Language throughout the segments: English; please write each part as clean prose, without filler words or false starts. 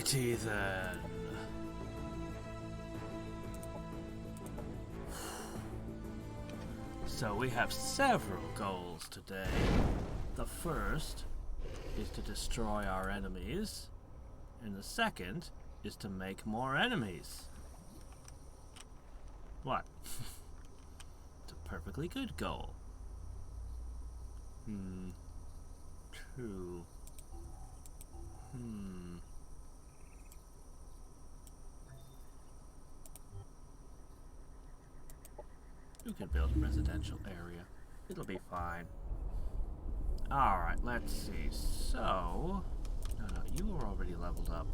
Alrighty then. So we have several goals today. The first is to destroy our enemies, and the second is to make more enemies. What? It's a perfectly good goal. Two. You can build a residential area. It'll be fine. Alright, let's see. So... No, you were already leveled up.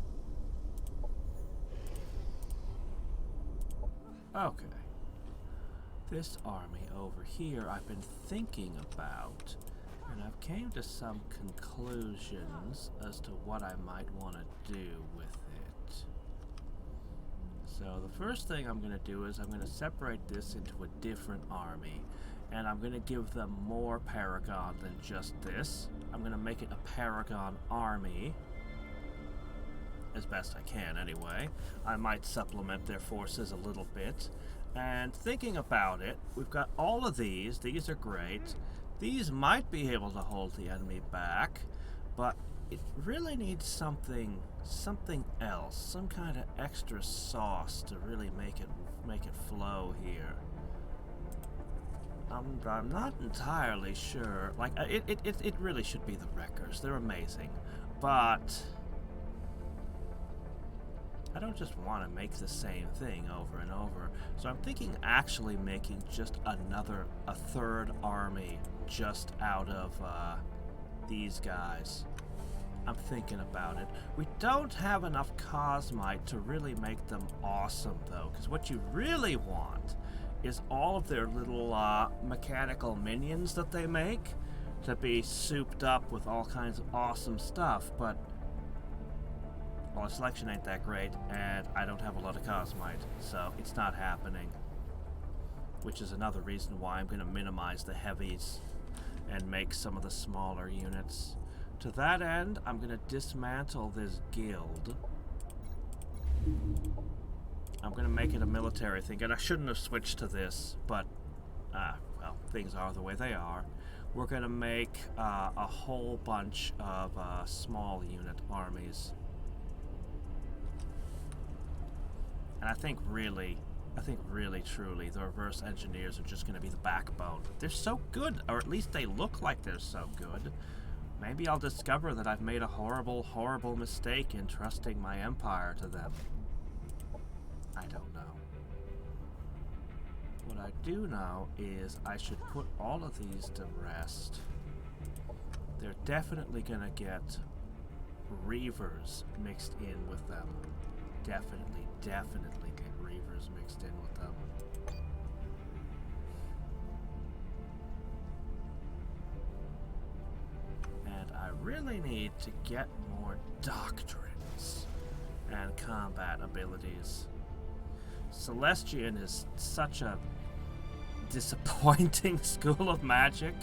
Okay. This army over here I've been thinking about, and I've came to some conclusions as to what I might want to do with it. So the first thing I'm going to do is I'm going to separate this into a different army, and I'm going to give them more Paragon than just this. I'm going to make it a Paragon Army, as best I can anyway. I might supplement their forces a little bit. And thinking about it, we've got all of these. These are great. These might be able to hold the enemy back, but it really needs something else, some kind of extra sauce to really make it flow here. I'm not entirely sure. Like it really should be the Wreckers. They're amazing, but I don't just want to make the same thing over and over. So I'm thinking actually making just a third army just out of these guys. I'm thinking about it. We don't have enough Cosmite to really make them awesome though, because what you really want is all of their little mechanical minions that they make to be souped up with all kinds of awesome stuff, but well, the selection ain't that great, and I don't have a lot of Cosmite, so it's not happening. Which is another reason why I'm going to minimize the heavies and make some of the smaller units. To that end, I'm going to dismantle this guild. I'm going to make it a military thing, and I shouldn't have switched to this, but, well, things are the way they are. We're going to make a whole bunch of small unit armies. And I think really, truly, the reverse engineers are just going to be the backbone. They're so good, or at least they look like they're so good. Maybe I'll discover that I've made a horrible, horrible mistake in trusting my empire to them. I don't know. What I do know is I should put all of these to rest. They're definitely going to get Reavers mixed in with them. Definitely get Reavers mixed in with them. And I really need to get more doctrines and combat abilities. Celestian is such a disappointing school of magic.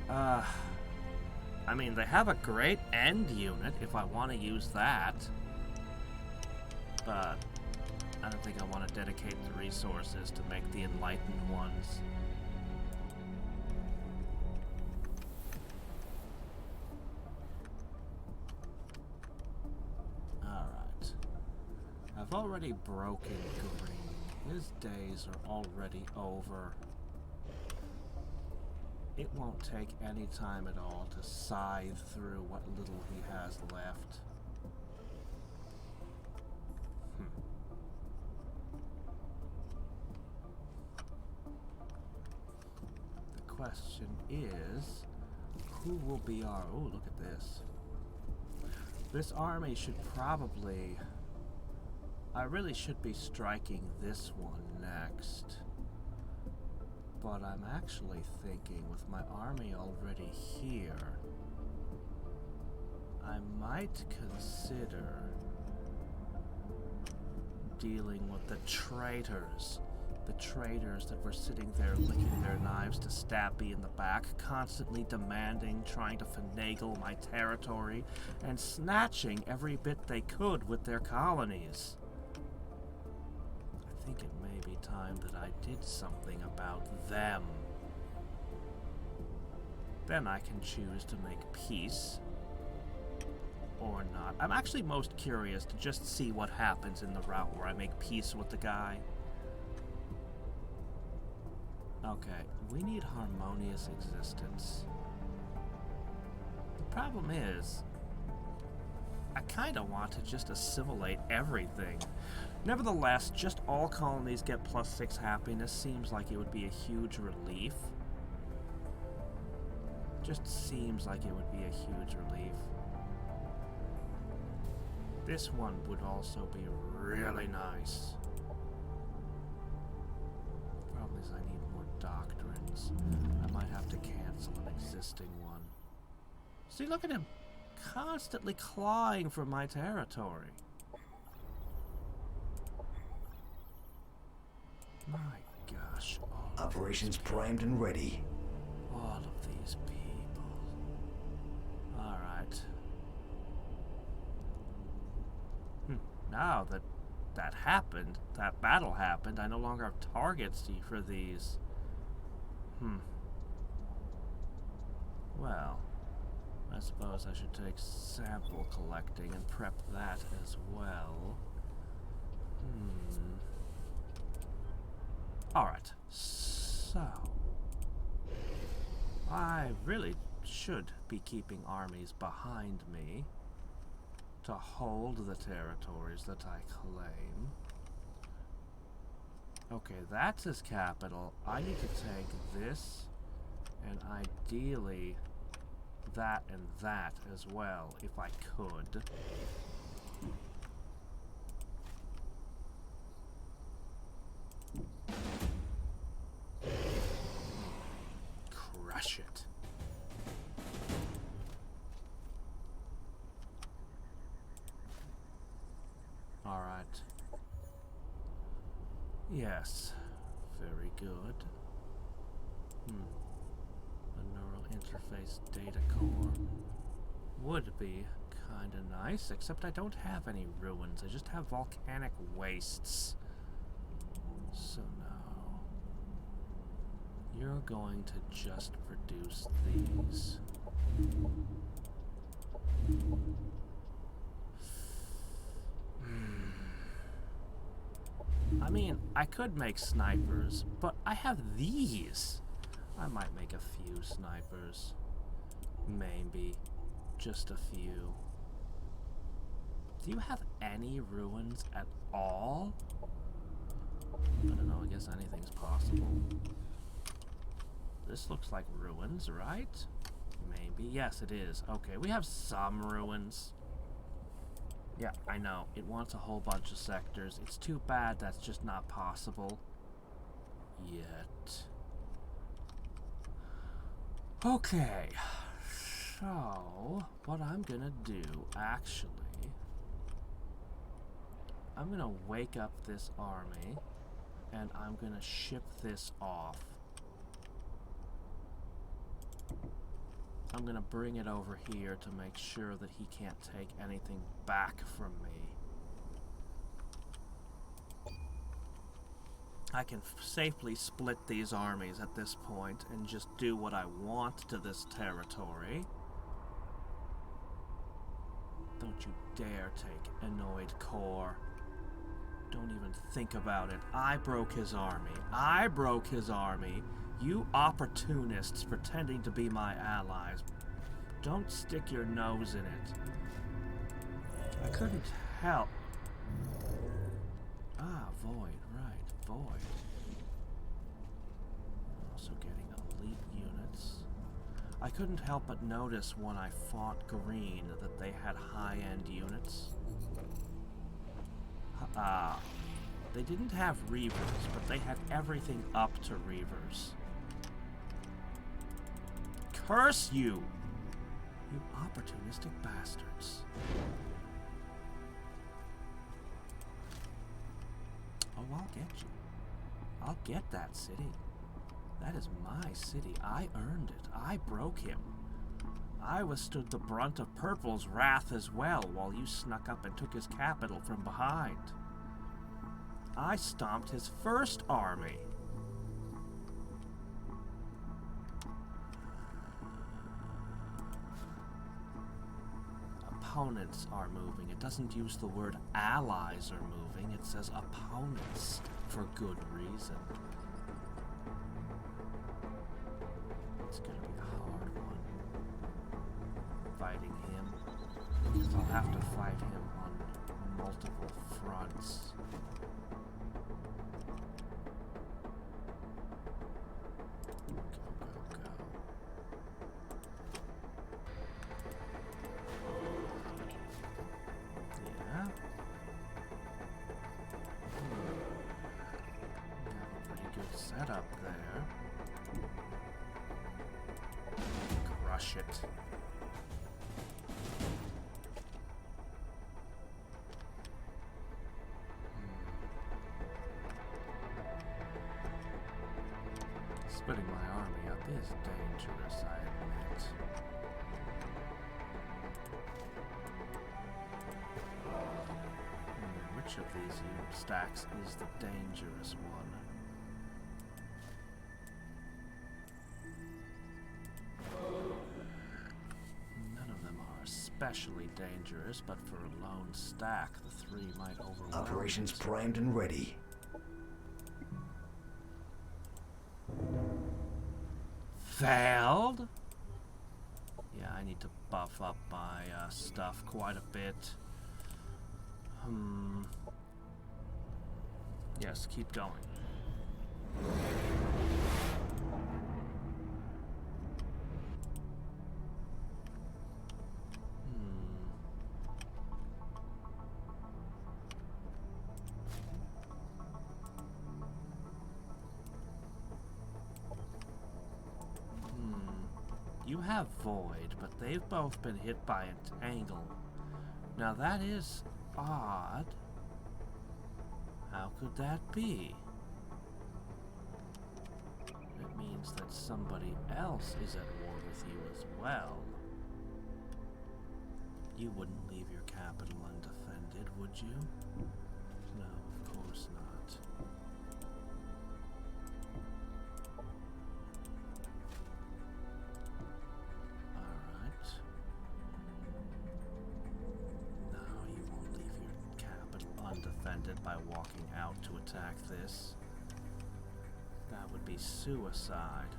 I mean, they have a great end unit if I want to use that. But I don't think I want to dedicate the resources to make the enlightened ones. Alright. I've already broken Green. His days are already over. It won't take any time at all to scythe through what little he has left. The question is, who will be our... Oh, look at this. This army should probably... I really should be striking this one next. But I'm actually thinking, with my army already here, I might consider dealing with the traitors the traitors that were sitting there licking their knives to stab me in the back, constantly demanding, trying to finagle my territory, and snatching every bit they could with their colonies. I think it may be time that I did something about them. Then I can choose to make peace or not. I'm actually most curious to just see what happens in the route where I make peace with the guy. Okay, we need harmonious existence. The problem is, I kind of want to just assimilate everything. Nevertheless, just all colonies get +6 happiness seems like it would be a huge relief. Just seems like it would be a huge relief. This one would also be really nice. Problem is I need more doctrines. I might have to cancel an existing one. See, look at him. Constantly clawing for my territory. My gosh. Operations primed and ready. All of these people. Alright. Now that that happened, that battle happened, I no longer have targets for these. Well, I suppose I should take sample collecting and prep that as well. Alright, so I really should be keeping armies behind me to hold the territories that I claim. Okay, that's his capital. I need to take this, and ideally that and that as well, if I could. Crush it. Alright. Yes. Very good. A neural interface data core would be kinda nice, except I don't have any ruins. I just have volcanic wastes. So no. You're going to just produce these. I mean, I could make snipers, but I have these. I might make a few snipers. Maybe. Just a few. Do you have any ruins at all? I don't know, I guess anything's possible. This looks like ruins, right? Maybe. Yes, it is. Okay, we have some ruins. Yeah, I know. It wants a whole bunch of sectors. It's too bad that's just not possible yet. Okay. So, what I'm gonna do, actually, I'm gonna wake up this army, and I'm gonna ship this off. I'm gonna bring it over here to make sure that he can't take anything back from me. I can safely split these armies at this point and just do what I want to this territory. Don't you dare take Annoyed Core. Don't even think about it. I broke his army. I broke his army. You opportunists pretending to be my allies. Don't stick your nose in it. I couldn't help. Ah, Void, right, Void. Also getting elite units. I couldn't help but notice when I fought Green that they had high-end units. They didn't have Reavers, but they had everything up to Reavers. Curse you! You opportunistic bastards. Oh, I'll get you. I'll get that city. That is my city. I earned it. I broke him. I withstood the brunt of Purple's wrath as well, while you snuck up and took his capital from behind. I stomped his first army. Opponents are moving. It doesn't use the word allies are moving. It says opponents for good reason. It's going to be a hard one. Fighting him. Because I'll have to fight him on multiple fronts. Setup there. Crush it. Splitting my army up is dangerous, I admit. Which of these stacks is the dangerous one? Especially dangerous, but for a lone stack, the three might overwhelm. Operations primed and ready. Failed? Yeah, I need to buff up my stuff quite a bit. Yes, keep going. You have Void, but they've both been hit by Entangle. Now that is odd. How could that be? It means that somebody else is at war with you as well. You wouldn't leave your capital undefended, would you? No, of course not. By walking out to attack this. That would be suicide.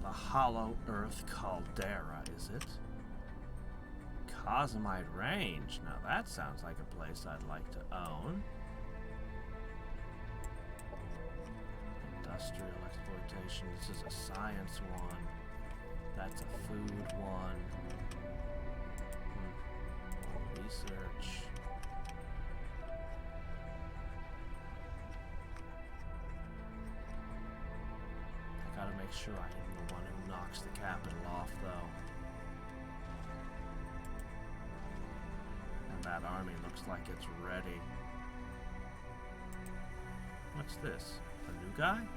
The Hollow Earth Caldera, is it? Cosmite Range. Now that sounds like a place I'd like to own. Industrial exploitation. This is a science one. That's a food one. Research. Gotta make sure I am the one who knocks the capital off, though. And that army looks like it's ready. What's this? A new guy?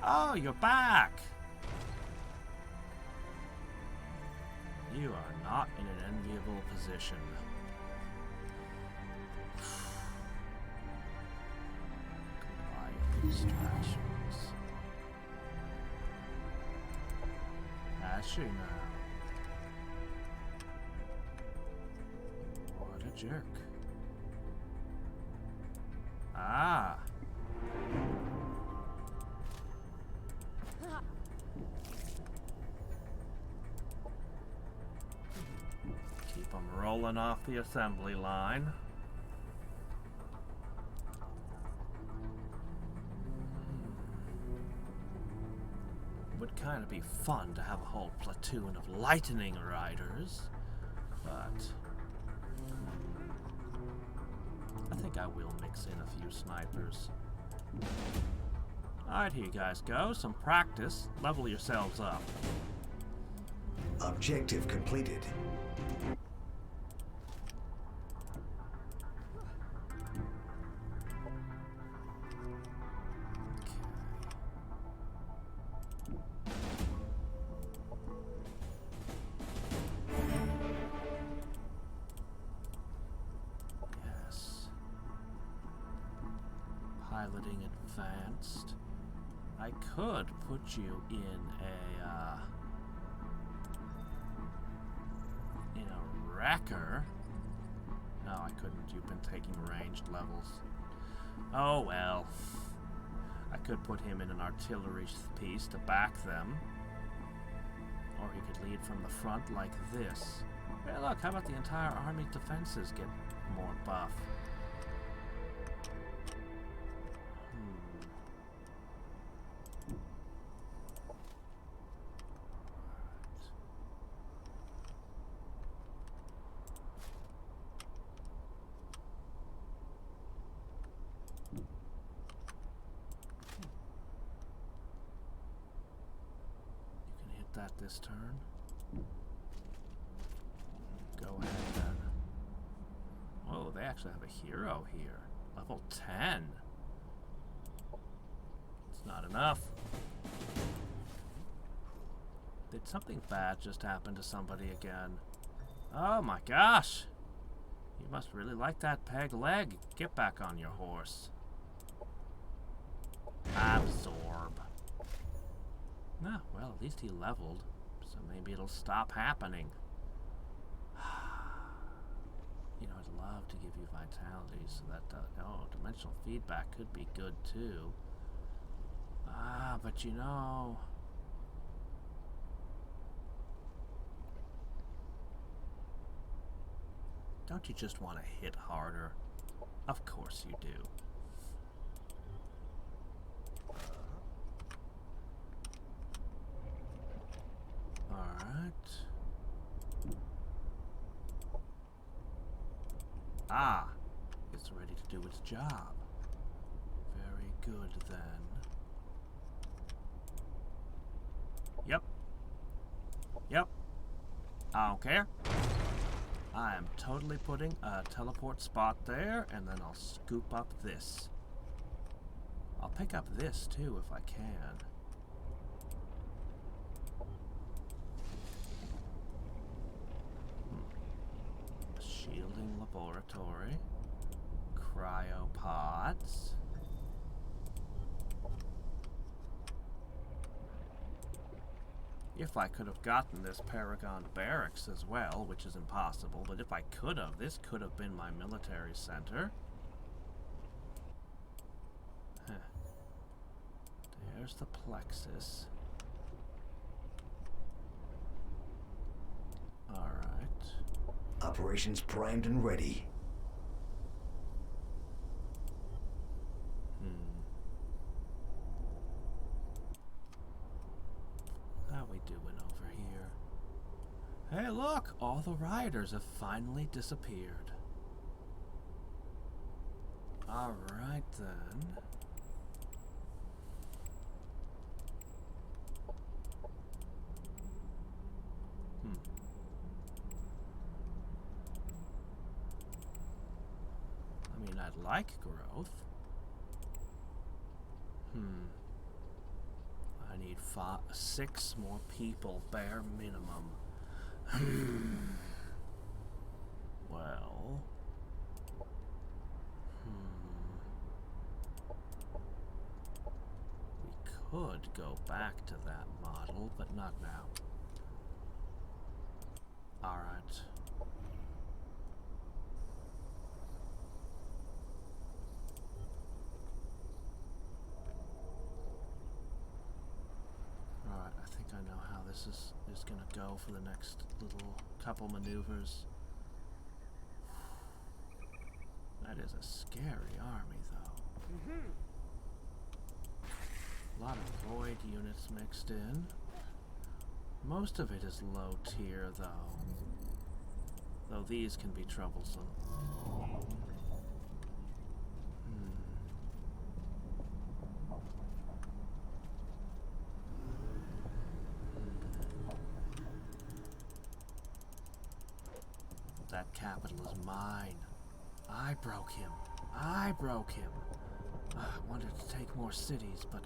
Oh, you're back! You are not in an enviable position. Comply with distractions. Has she now? What a jerk. Ah! Keep them rolling off the assembly line. Would kind of be fun to have a whole platoon of lightning riders, but I think I will mix in a few snipers. Alright, here you guys go. Some practice. Level yourselves up. Objective completed. piloting advanced. I could put you in a wrecker. No, I couldn't. You've been taking ranged levels. Oh well. I could put him in an artillery piece to back them. Or he could lead from the front like this. Hey look, how about the entire army's defenses get more buff? That this turn. Go ahead then. Whoa, they actually have a hero here. Level 10. It's not enough. Did something bad just happen to somebody again? Oh my gosh! You must really like that peg leg. Get back on your horse. Absorb. Ah, well, at least he leveled, so maybe it'll stop happening. You know, I'd love to give you vitality so that, dimensional feedback could be good too. But you know... Don't you just want to hit harder? Of course you do. Alright. It's ready to do its job. Very good then. Yep. I don't care. I am totally putting a teleport spot there, and then I'll scoop up this. I'll pick up this too if I can. Shielding laboratory. Cryopods. If I could have gotten this Paragon barracks as well, which is impossible, but if I could have, this could have been my military center. There's the plexus. Alright. Operations primed and ready. How we doing over here? Hey look! All the rioters have finally disappeared. Alright then. I mean, I'd like growth. I need 6 more people, bare minimum. Well. We could go back to that model, but not now. Alright. Alright, I think I know how this is gonna go for the next little couple maneuvers. That is a scary army, though. A lot of void units mixed in. Most of it is low tier, though. Though these can be troublesome. That capital is mine. I broke him. I wanted to take more cities, but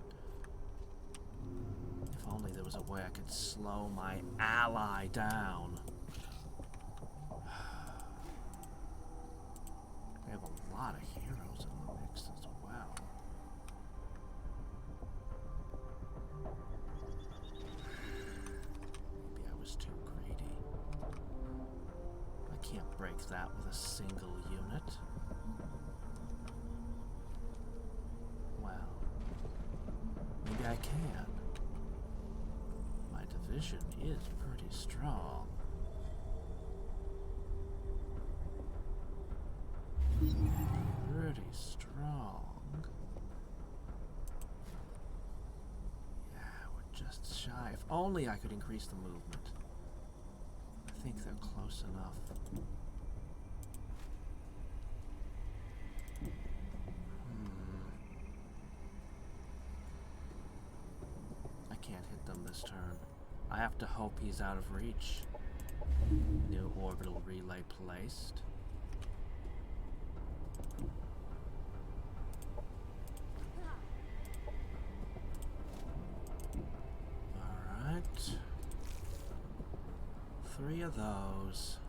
if only there was a way I could slow my ally down. We have a lot of heroes in the mix as well. Can't break that with a single unit. Well, maybe I can. My division is pretty strong. Pretty strong. Yeah, we're just shy. If only I could increase the movement. I think they're close enough. I can't hit them this turn. I have to hope he's out of reach. New orbital relay placed. Alright. 3 of those.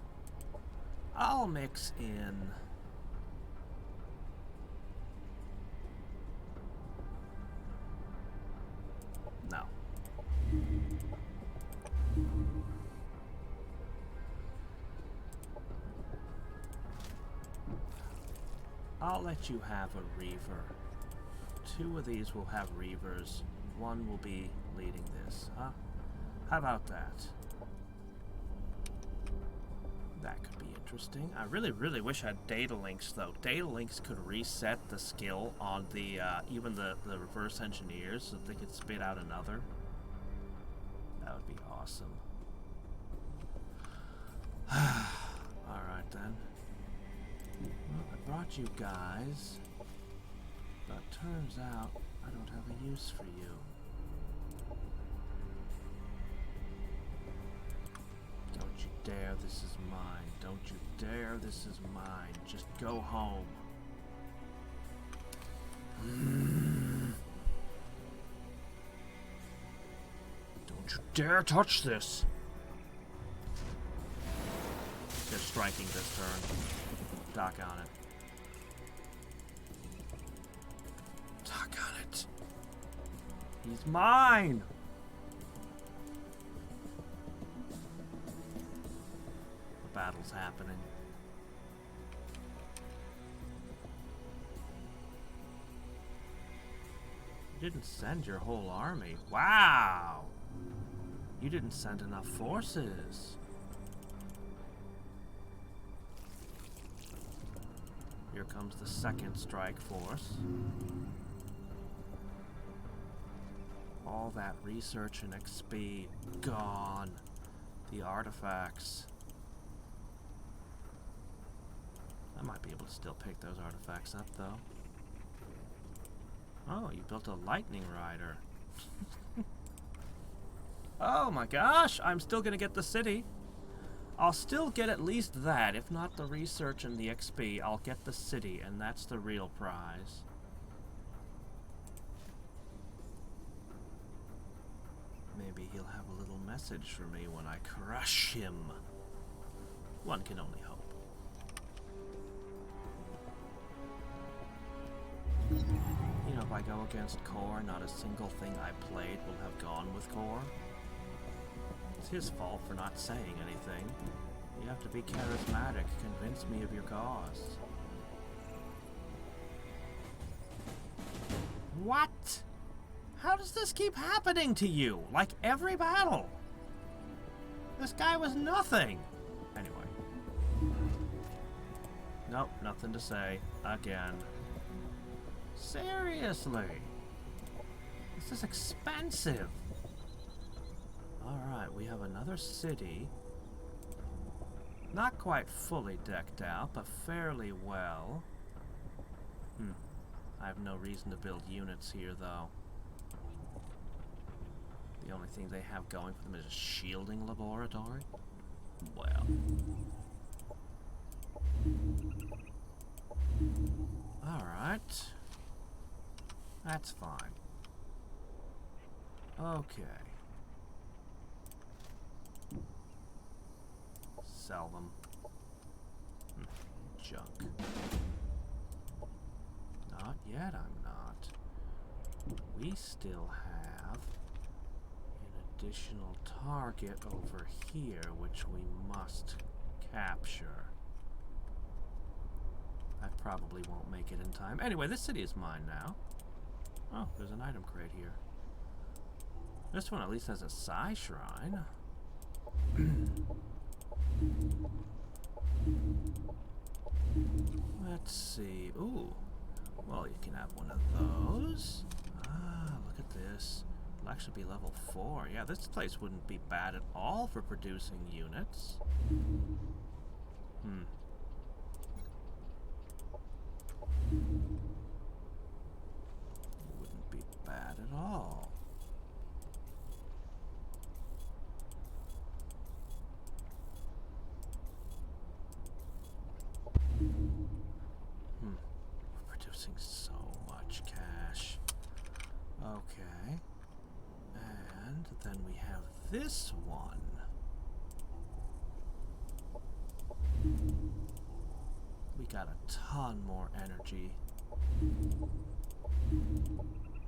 I'll mix in no. I'll let you have a Reaver. 2 of these will have Reavers. 1 will be leading this, huh? How about that? That could be interesting. I really wish I had data links, though. Data links could reset the skill on the, even the reverse engineers so that they could spit out another. That would be awesome. Alright, then. Well, I brought you guys, but turns out I don't have a use for you. Don't you dare, this is mine. Don't you dare, this is mine. Just go home. Don't you dare touch this. They're striking this turn. Dock on it. Dock on it. He's mine! The battle's happening. You didn't send your whole army. Wow! You didn't send enough forces. Here comes the second strike force. All that research and XP gone. The artifacts. I might be able to still pick those artifacts up, though. Oh, you built a lightning rider. Oh my gosh, I'm still gonna get the city. I'll still get at least that. If not the research and the XP, I'll get the city, and that's the real prize. Maybe he'll have a little message for me when I crush him. One can only hope. You know, if I go against Core, not a single thing I played will have gone with Core. It's his fault for not saying anything. You have to be charismatic. Convince me of your cause. What? How does this keep happening to you? Like every battle? This guy was nothing. Anyway. Nope, nothing to say. Again. Seriously? This is expensive. Alright, we have another city. Not quite fully decked out, but fairly well. I have no reason to build units here, though. The only thing they have going for them is a shielding laboratory? Well. Alright. That's fine. Okay. Sell them. Junk. Not yet, I'm not. We still have an additional target over here, which we must capture. Probably won't make it in time. Anyway, this city is mine now. Oh, there's an item crate here. This one at least has a Psi shrine. Let's see. Ooh. Well, you can have one of those. Ah, look at this. It'll actually be level 4. Yeah, this place wouldn't be bad at all for producing units. Wouldn't be bad at all. We're producing so much cash. Okay. And then we have this one. We got a ton more energy.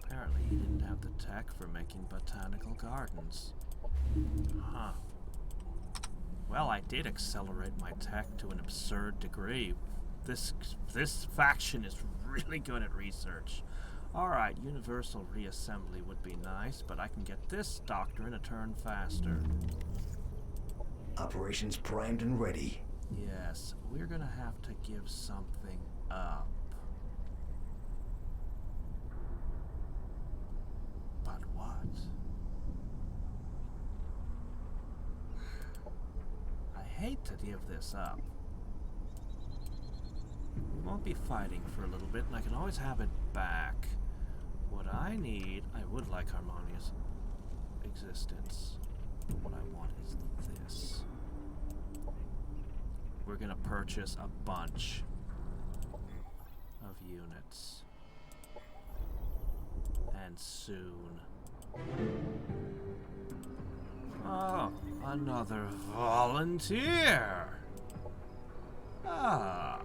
Apparently he didn't have the tech for making botanical gardens. Huh. Well, I did accelerate my tech to an absurd degree. This faction is really good at research. Alright, universal reassembly would be nice, but I can get this doctrine a turn faster. Operations primed and ready. Yes, we're gonna have to give something up. But what? I hate to give this up. We won't be fighting for a little bit, and I can always have it back. What I need, I would like harmonious existence. What I want is this. We're gonna purchase a bunch of units. And soon. Oh, another volunteer! Ah.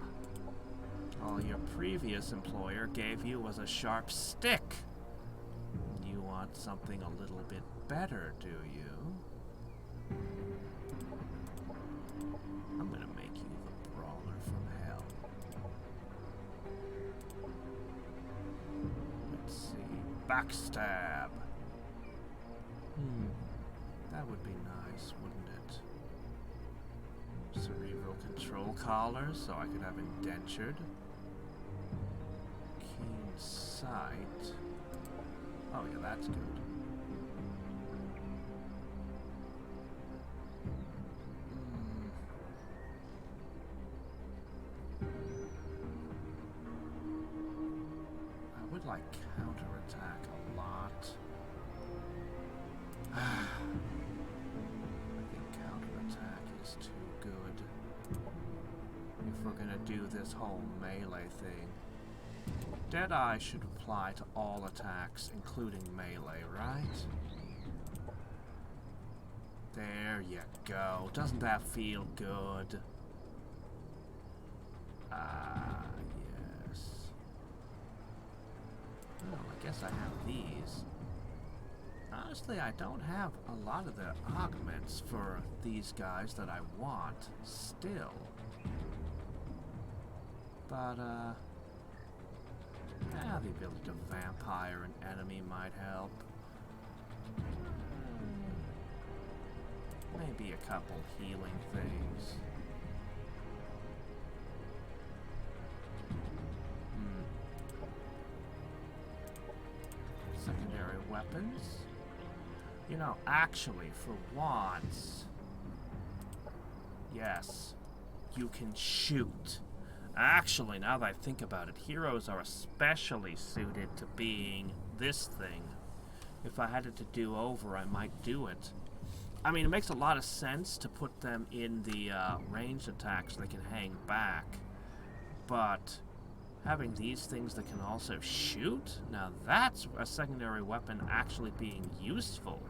All your previous employer gave you was a sharp stick. You want something a little bit better, do you? I'm gonna make you the brawler from hell. Let's see. Backstab. That would be nice, wouldn't it? Cerebral control collars, so I could have indentured. Keen sight. Oh yeah, that's good. I would like counterattack a lot. I think counterattack is too good. If we're gonna do this whole melee thing. Deadeye should apply to all attacks, including melee, right? There you go. Doesn't that feel good? Ah, yes. Well, I guess I have these. Honestly, I don't have a lot of the augments for these guys that I want still. But, yeah, the ability to vampire an enemy might help. Maybe a couple healing things. Secondary weapons? You know, actually, for once... Yes, you can shoot. Actually, now that I think about it, heroes are especially suited to being this thing. If I had it to do over, I might do it. I mean, it makes a lot of sense to put them in the ranged attacks so they can hang back. But having these things that can also shoot, now that's a secondary weapon actually being useful.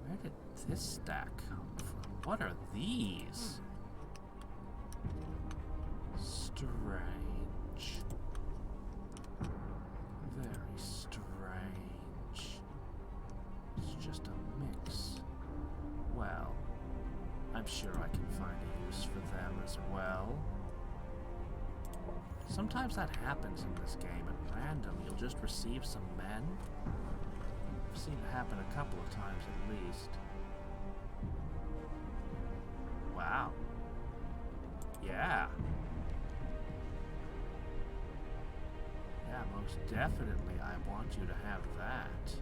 Where did this stack come from? What are these? Strange. Very strange. It's just a mix. Well, I'm sure I can find a use for them as well. Sometimes that happens in this game at random. You'll just receive some men. I've seen it happen a couple of times at least. Wow. Yeah. Yeah, most definitely I want you to have that.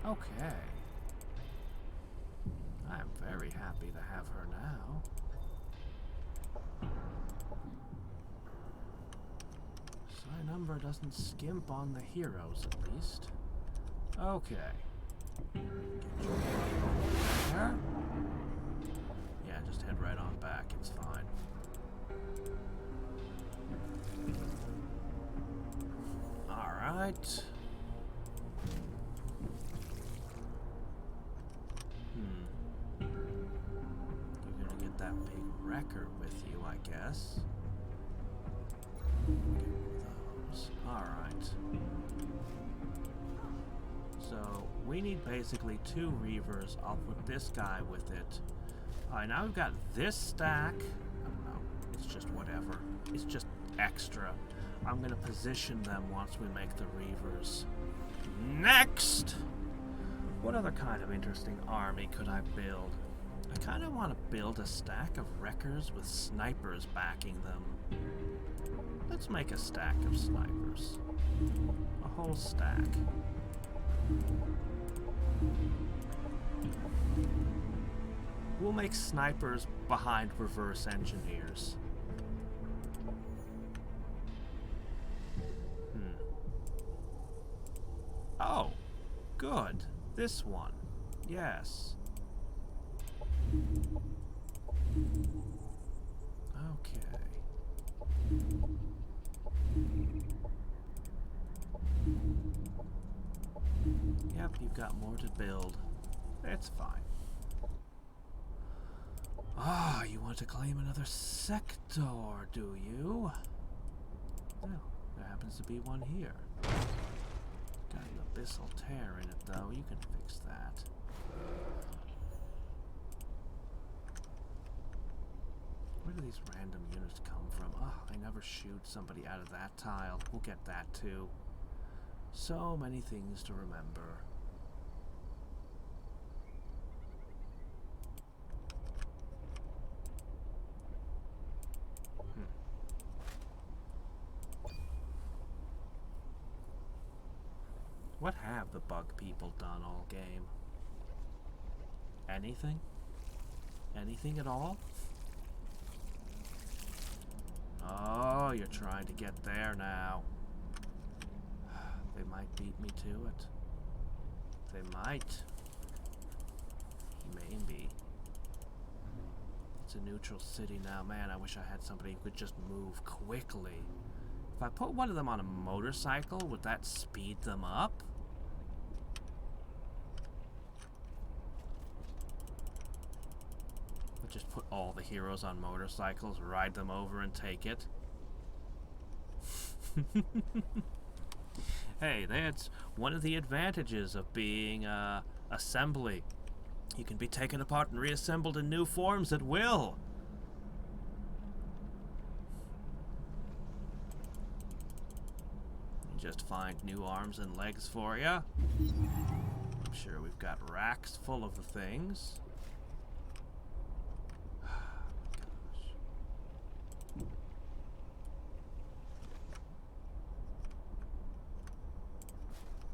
Okay. I'm very happy to have her now. So number doesn't skimp on the heroes, at least. Okay. There. Yeah, just head right on back. It's fine. All right. You're gonna get that big wrecker with you, I guess. Get one of those. Alright. So, we need basically 2 Reavers. I'll put this guy with it. Alright, now we've got this stack. I don't know. It's just whatever. It's just extra. I'm gonna position them once we make the Reavers. Next! What other kind of interesting army could I build? I kind of want to build a stack of wreckers with snipers backing them. Let's make a stack of snipers. A whole stack. We'll make snipers behind reverse engineers. Oh, good. This one. Yes. Okay. Yep, you've got more to build. It's fine. Ah, you want to claim another sector, do you? Well, there happens to be one here. Got an abyssal tear in it, though. You can fix that. Where do these random units come from? Oh, I never shoot somebody out of that tile. We'll get that, too. So many things to remember. What have the bug people done all game? Anything? Anything at all? Oh, you're trying to get there now. They might beat me to it. They might. Maybe. It's a neutral city now. Man, I wish I had somebody who could just move quickly. If I put one of them on a motorcycle, would that speed them up? Just put all the heroes on motorcycles, ride them over, and take it. Hey, that's one of the advantages of being assembly. You can be taken apart and reassembled in new forms at will. You just find new arms and legs for you. I'm sure we've got racks full of the things.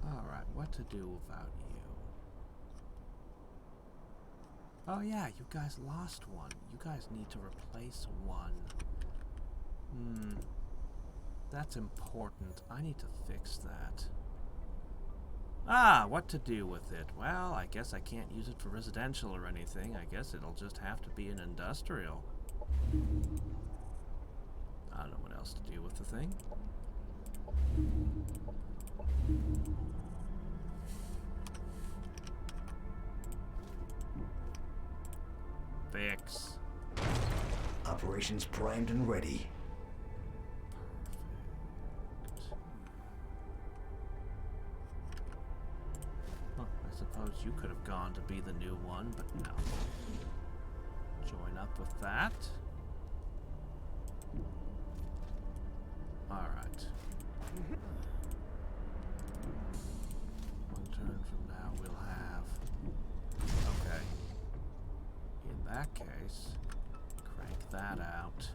Alright, what to do about you? Oh yeah, you guys lost one. You guys need to replace one. That's important. I need to fix that. Ah, what to do with it? Well, I guess I can't use it for residential or anything. I guess it'll just have to be an industrial. I don't know what else to do with the thing. Fix. Operations primed and ready. you could have gone to be the new one, but no. Join up with that. Alright. One turn from now we'll have... Okay. In that case, crank that out.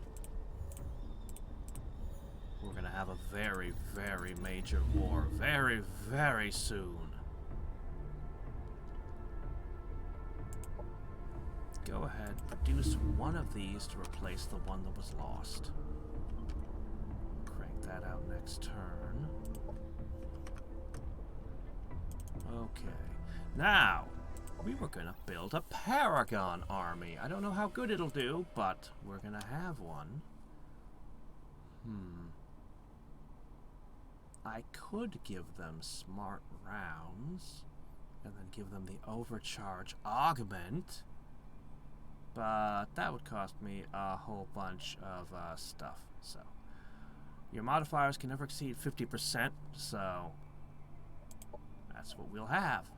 We're gonna have a very, very major war very, very soon. Go ahead, produce one of these to replace the one that was lost. Crank that out next turn. Okay. Now, we were gonna build a Paragon Army. I don't know how good it'll do, but we're gonna have one. I could give them smart rounds, and then give them the overcharge augment, but that would cost me a whole bunch of stuff. So, your modifiers can never exceed 50%, so that's what we'll have.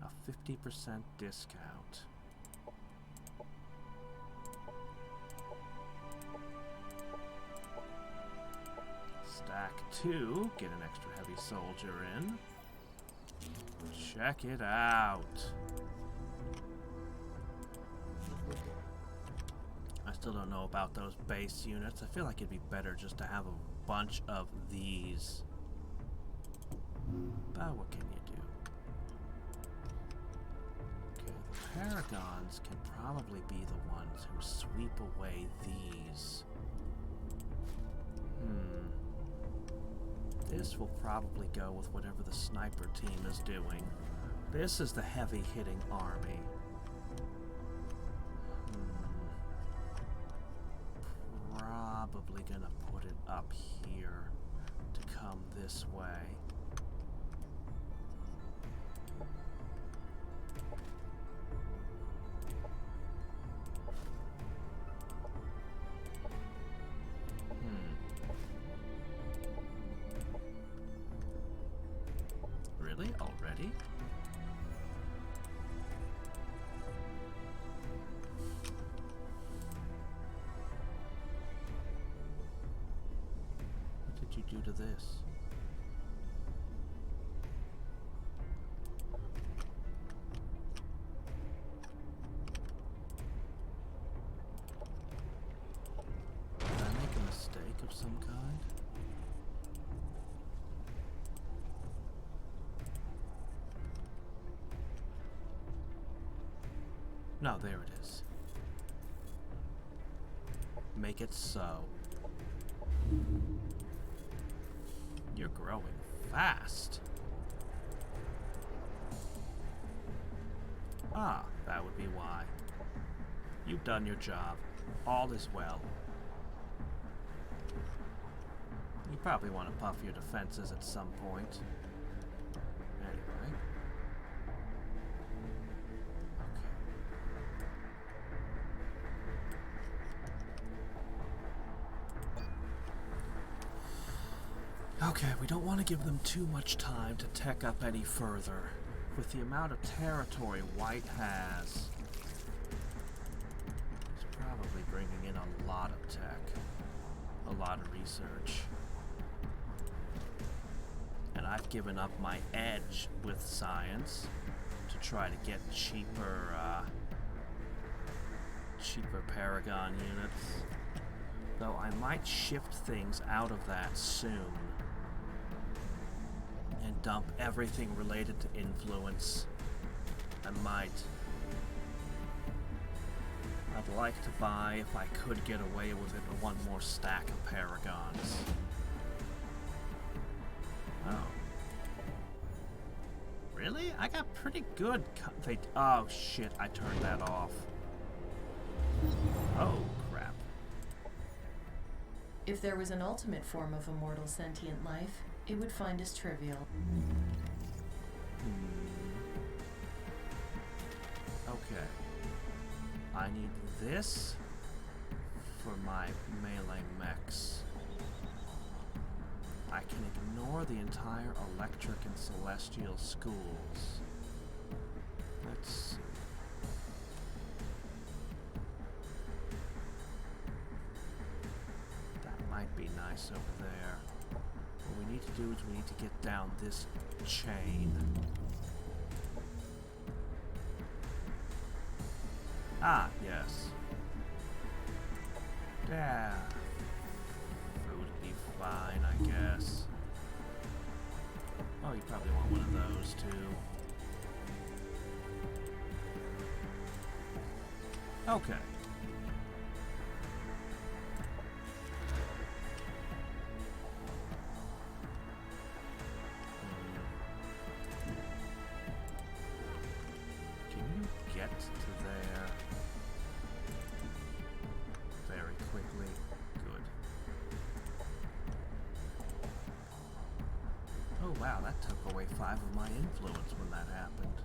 A 50% discount. Stack 2, get an extra heavy soldier in. Check it out. I still don't know about those base units. I feel like it'd be better just to have a bunch of these. But what can you do? Okay, the Paragons can probably be the ones who sweep away these. This will probably go with whatever the sniper team is doing. This is the heavy-hitting army. Probably gonna put it up here to come this way. Really? Already? What did you do to this? Did I make a mistake of some kind? No, there it is. Make it so. You're growing fast. Ah, that would be why. You've done your job. All is well. You probably want to puff your defenses at some point. Anyway. Okay, we don't want to give them too much time to tech up any further. With the amount of territory White has, he's probably bringing in a lot of tech, a lot of research. And I've given up my edge with science to try to get cheaper Paragon units. Though I might shift things out of that soon. And dump everything related to influence. I might. I'd like to buy, if I could get away with it, one more stack of Paragons. Oh. Really? I got pretty good oh shit, I turned that off. Oh, crap. If there was an ultimate form of immortal sentient life, it would find us trivial. Okay. I need this for my melee mechs. I can ignore the entire electric and celestial schools. Let's see. That might be nice over there. What we need to do is we need to get down this chain. Ah, yes. Yeah. Food would be fine, I guess. Oh, you probably want one of those, too. Okay. Can you get to there very quickly? Good. Oh wow, that took away 5 of my influence when that happened.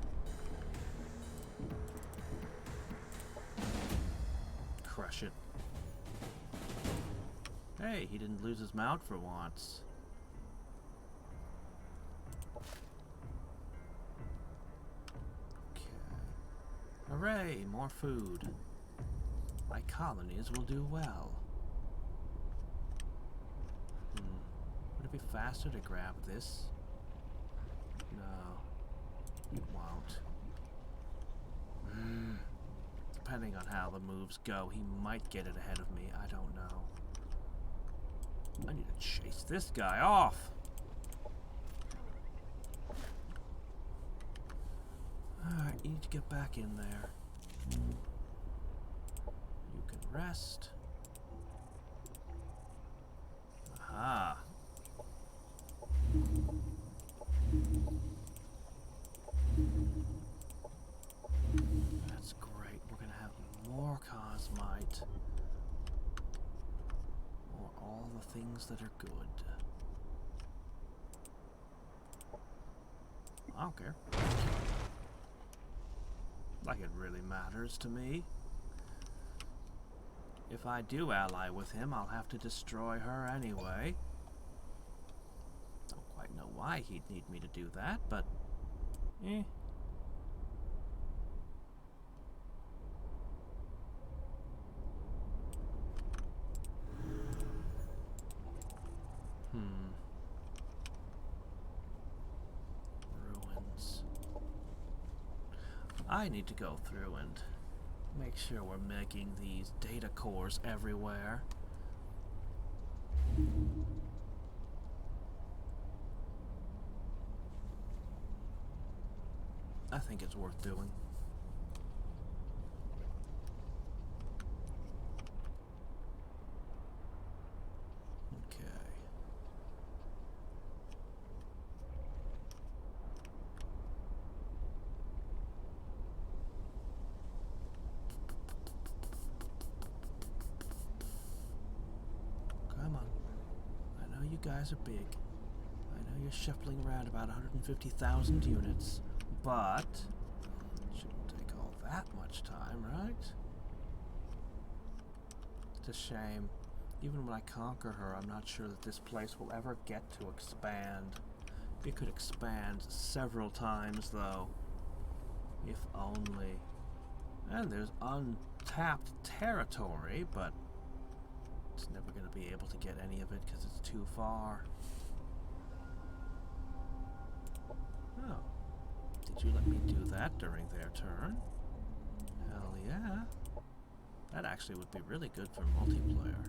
Crush it. Hey, he didn't lose his mount for once. Okay. Hooray, more food. My colonies will do well. Would it be faster to grab this? No, it won't. Depending on how the moves go, he might get it ahead of me. I don't know. I need to chase this guy off. Alright, you need to get back in there. You can rest. Aha. That's great. We're gonna have more cosmite. Or all the things that are good. I don't care. Like it really matters to me. If I do ally with him, I'll have to destroy her anyway. Don't quite know why he'd need me to do that, but eh. Ruins. I need to go through and make sure we're making these data cores everywhere. I think it's worth doing. Okay. Come on. I know you guys are big. I know you're shuffling around about 150,000 units. But it shouldn't take all that much time, right? It's a shame. Even when I conquer her, I'm not sure that this place will ever get to expand. It could expand several times, though. If only. And there's untapped territory, but it's never going to be able to get any of it because it's too far. Oh. Did you let me do that during their turn? Hell yeah. That actually would be really good for multiplayer.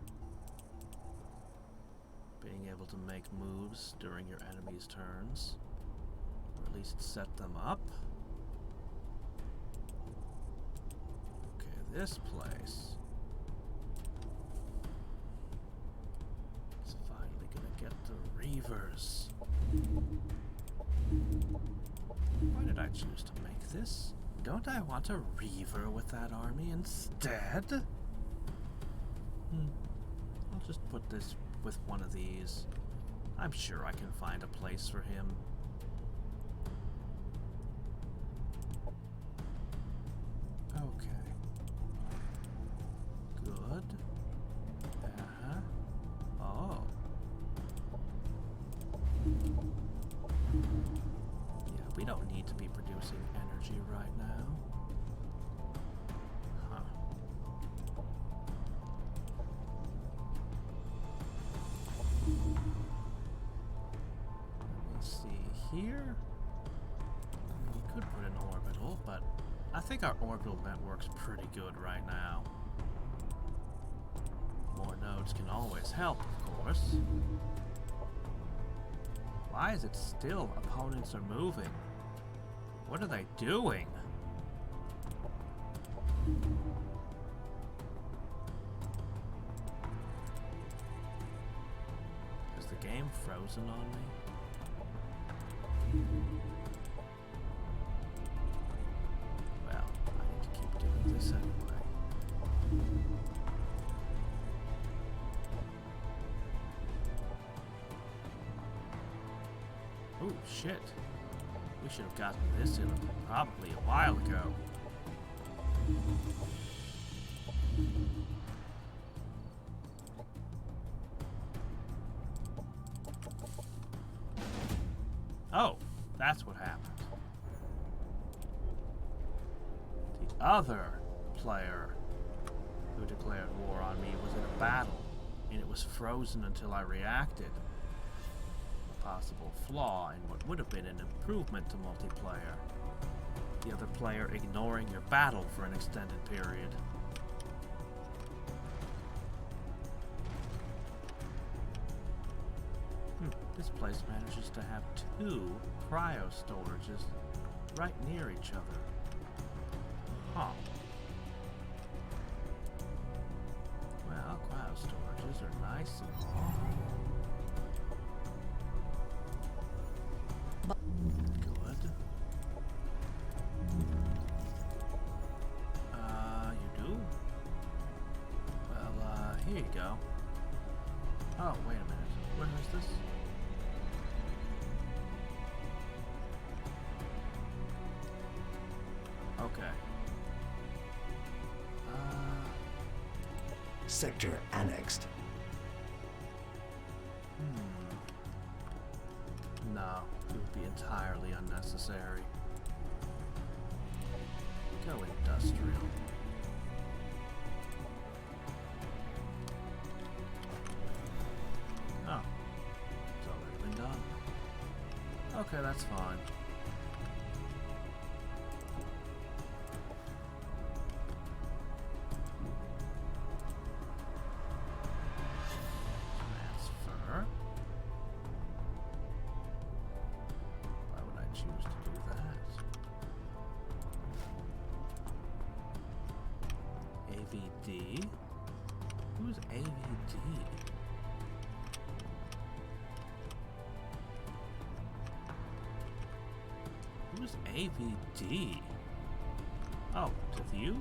Being able to make moves during your enemy's turns. Or at least set them up. Okay, this place is finally gonna get the Reavers. Why did I choose to make this? Don't I want a Reaver with that army instead? I'll just put this with one of these. I'm sure I can find a place for him. Okay. Good. Uh-huh. Oh. We don't need to be producing energy energy right now. Huh. Let me see here. I mean, you could put an orbital, but I think our orbital network's pretty good right now. More nodes can always help, of course. Why is it still opponents are moving? What are they doing? Is the game frozen on me? Well, I need to keep doing this anyway. Oh, shit. We should have gotten this in probably a while ago. Oh, that's what happened. The other player who declared war on me was in a battle, and it was frozen until I reacted. Possible flaw in what would have been an improvement to multiplayer. The other player ignoring your battle for an extended period. This place manages to have 2 cryo storages right near each other. Huh. Well, cryo storages are nice and all. Good. You do? Well, here you go. Oh, wait a minute. Where is this? Okay. Sector annexed. No, it would be entirely unnecessary. Go industrial. Oh, it's already been done. Okay, that's fine. Transfer. Why would I choose to do that? AVD? Who's AVD? Who's AVD? Oh, to view?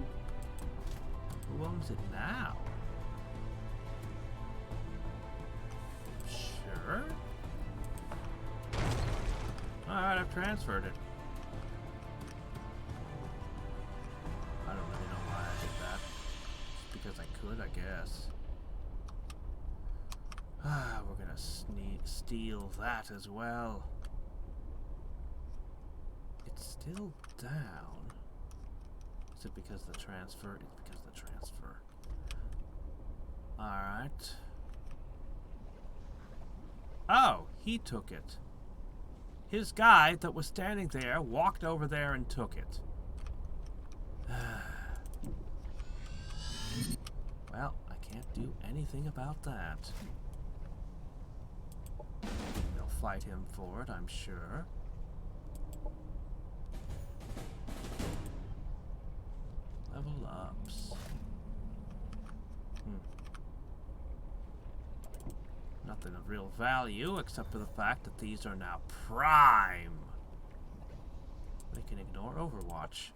Who owns it now? Sure. Alright, I've transferred it. I don't really know why I did that. Just because I could, I guess. We're gonna steal that as well. It's still down. Is it because of the transfer? It's because of the transfer. Alright. Oh, he took it. His guy that was standing there walked over there and took it. Well, I can't do anything about that. They'll fight him for it, I'm sure. Level ups. Nothing of real value except for the fact that these are now prime. They can ignore Overwatch.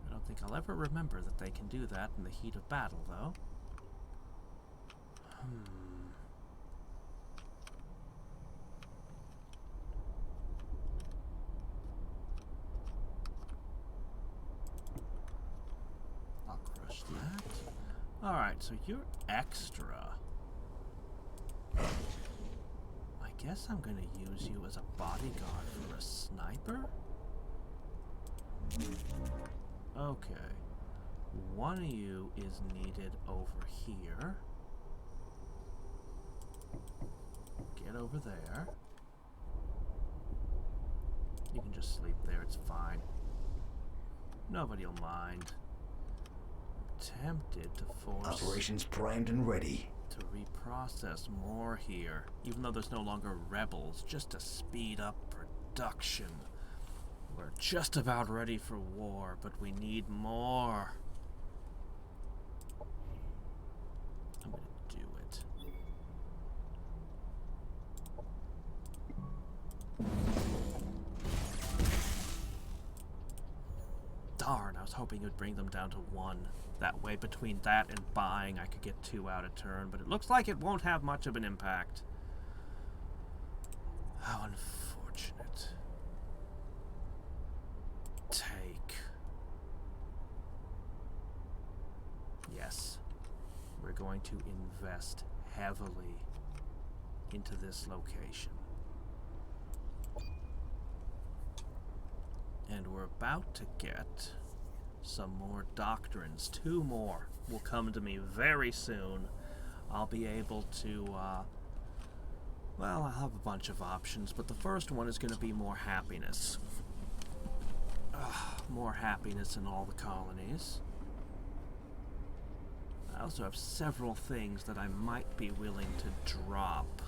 I don't think I'll ever remember that they can do that in the heat of battle, though. I'll crush that. Alright, so you're extra. I guess I'm gonna use you as a bodyguard for a sniper? Okay. One of you is needed over here. Get over there. You can just sleep there, it's fine. Nobody'll mind. I'm tempted to force... Operations primed and ready. To reprocess more here, even though there's no longer rebels, just to speed up production. We're just about ready for war, but we need more. I'm gonna do it. Darn, I was hoping it would bring them down to 1. That way, between that and buying, I could get 2 out a turn, but it looks like it won't have much of an impact. How unfortunate. Take. Yes. We're going to invest heavily into this location. And we're about to get some more doctrines. 2 more will come to me very soon. I'll be able to, well, I'll have a bunch of options, but the first one is going to be more happiness. More happiness in all the colonies. I also have several things that I might be willing to drop.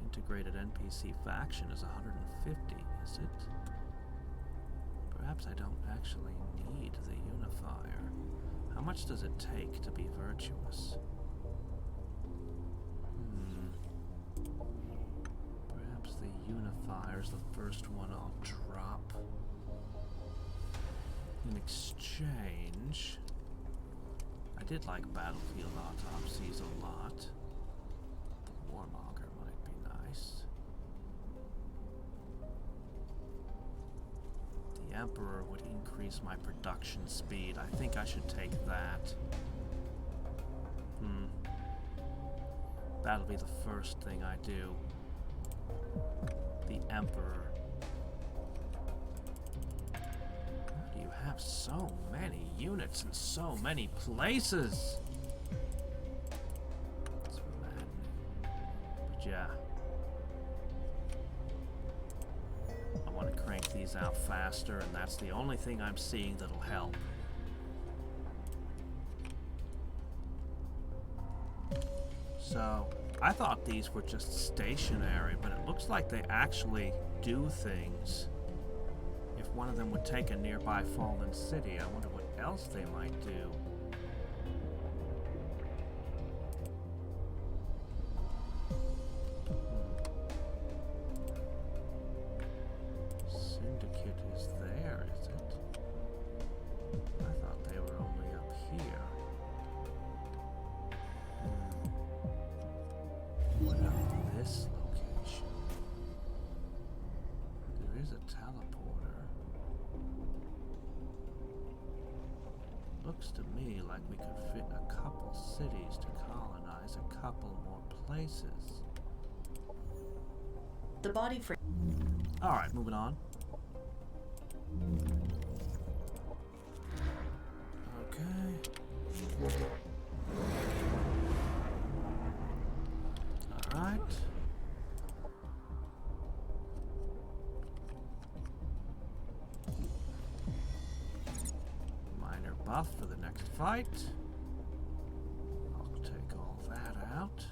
Integrated NPC faction is 150, is it? Perhaps I don't actually need the unifier. How much does it take to be virtuous? Perhaps the unifier's the first one I'll drop. In exchange, I did like battlefield autopsies a lot. The warmonger might be nice. The Emperor would increase my production speed. I think I should take that. That'll be the first thing I do. The Emperor. Why do you have so many units in so many places? It's maddening. But yeah. I want to crank these out faster, and that's the only thing I'm seeing that'll help. So, I thought these were just stationary, but it looks like they actually do things. If one of them would take a nearby fallen city, I wonder what else they might do. Syndicate is there, is it? I thought they were only up here. What about this location? There is a teleporter. Looks to me like we could fit a couple cities to colonize a couple more places. The body frame. Alright, moving on. Okay. Alright. Minor buff for the next fight. I'll take all that out.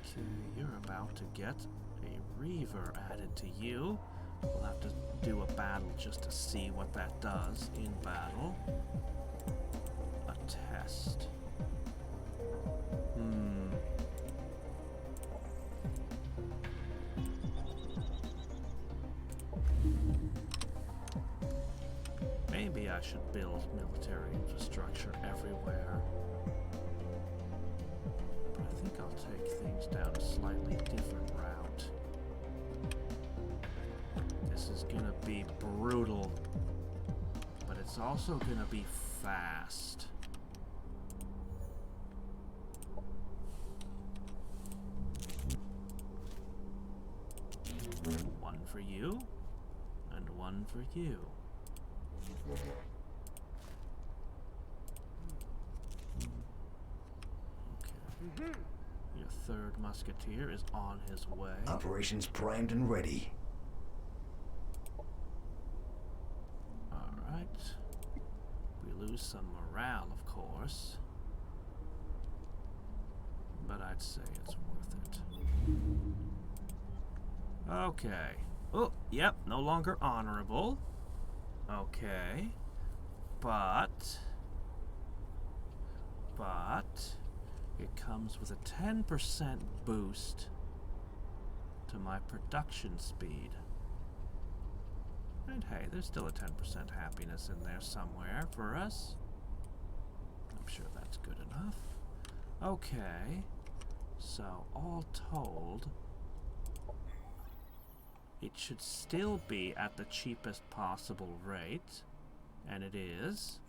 Okay, you're about to get a Reaver added to you. We'll have to do a battle just to see what that does in battle. A test. Maybe I should build military infrastructure everywhere. But I think I'll take things down a slightly different route. This is gonna be brutal, but it's also gonna be fast. for you, and one for you. Okay. Your third musketeer is on his way. Operations primed and ready. Alright. We lose some morale, of course. But I'd say it's worth it. Okay. Oh, yep, no longer honorable. Okay. But it comes with a 10% boost to my production speed. And hey, there's still a 10% happiness in there somewhere for us. I'm sure that's good enough. Okay. So, all told, it should still be at the cheapest possible rate. And it is.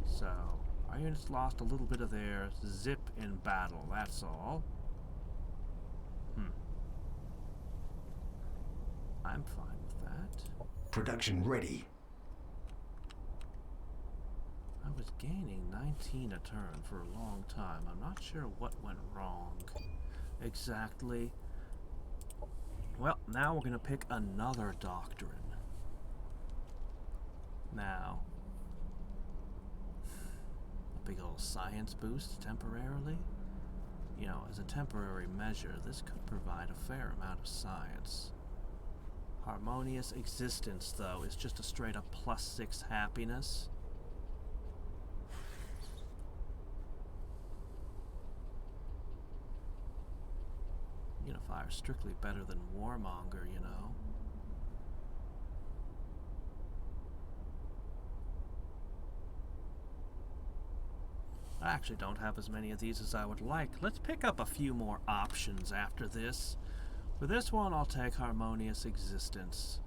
So, our units lost a little bit of their zip in battle, that's all. I'm fine with that. Production ready. I was gaining 19 a turn for a long time. I'm not sure what went wrong exactly. Well, now we're going to pick another doctrine. Now, a big old science boost temporarily. You know, as a temporary measure, this could provide a fair amount of science. Harmonious existence, though, is just a straight up +6 happiness. Unifier strictly better than Warmonger, you know. I actually don't have as many of these as I would like. Let's pick up a few more options after this. For this one, I'll take Harmonious Existence.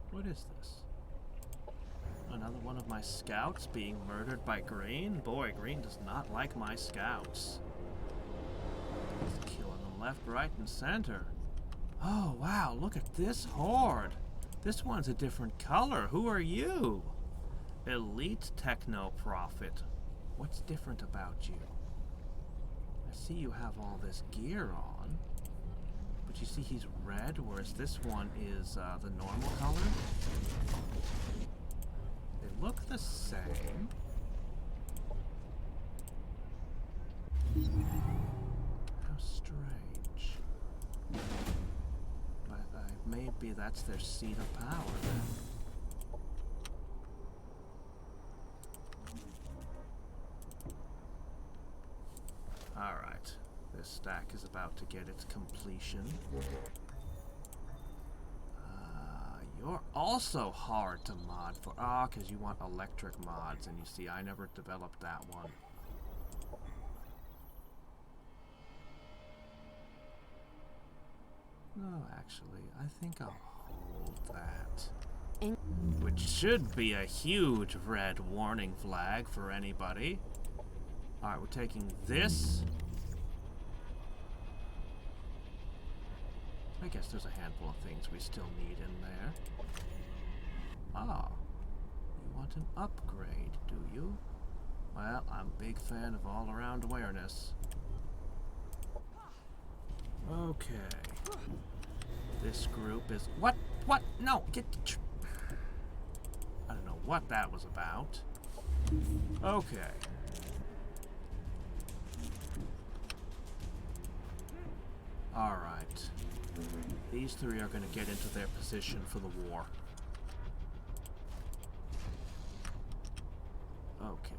What is this? Another one of my scouts being murdered by Green? Boy, Green does not like my scouts. He's killing them left, right, and center. Oh, wow, look at this horde. This one's a different color. Who are you? Elite Techno-Prophet. What's different about you? I see you have all this gear on. But you see he's red, whereas this one is the normal color. They look the same. How strange. Maybe that's their seat of power then. Alright, this stack is about to get its completion. You're also hard to mod for. Because you want electric mods, and you see, I never developed that one. No, actually, I think I'll hold that. Which should be a huge red warning flag for anybody. Alright, we're taking this. I guess there's a handful of things we still need in there. Ah, you want an upgrade, do you? Well, I'm a big fan of all-around awareness. Okay. This group is... What? What? No, get... I don't know what that was about. Okay. Alright. These three are going to get into their position for the war. Okay.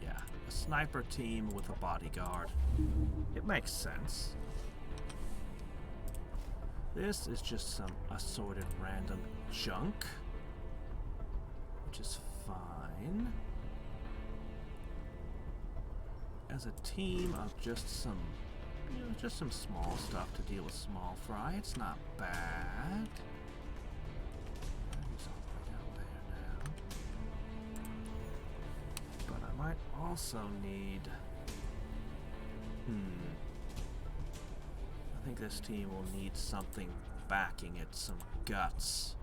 Yeah, a sniper team with a bodyguard. It makes sense. This is just some assorted random junk, which is fine. As a team of just some You know, just some small stuff to deal with small fry. It's not bad. He's all the way down there now. But I might also need... I think this team will need something backing it, some guts.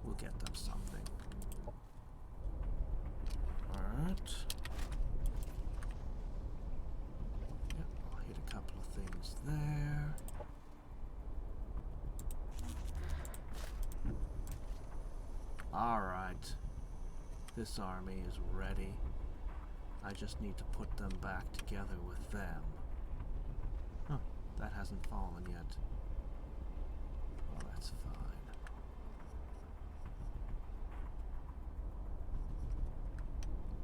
We'll get them something. Alright. Yep, I'll hit a couple of things there. Alright. This army is ready. I just need to put them back together with them. Huh, that hasn't fallen yet. Well, that's fine.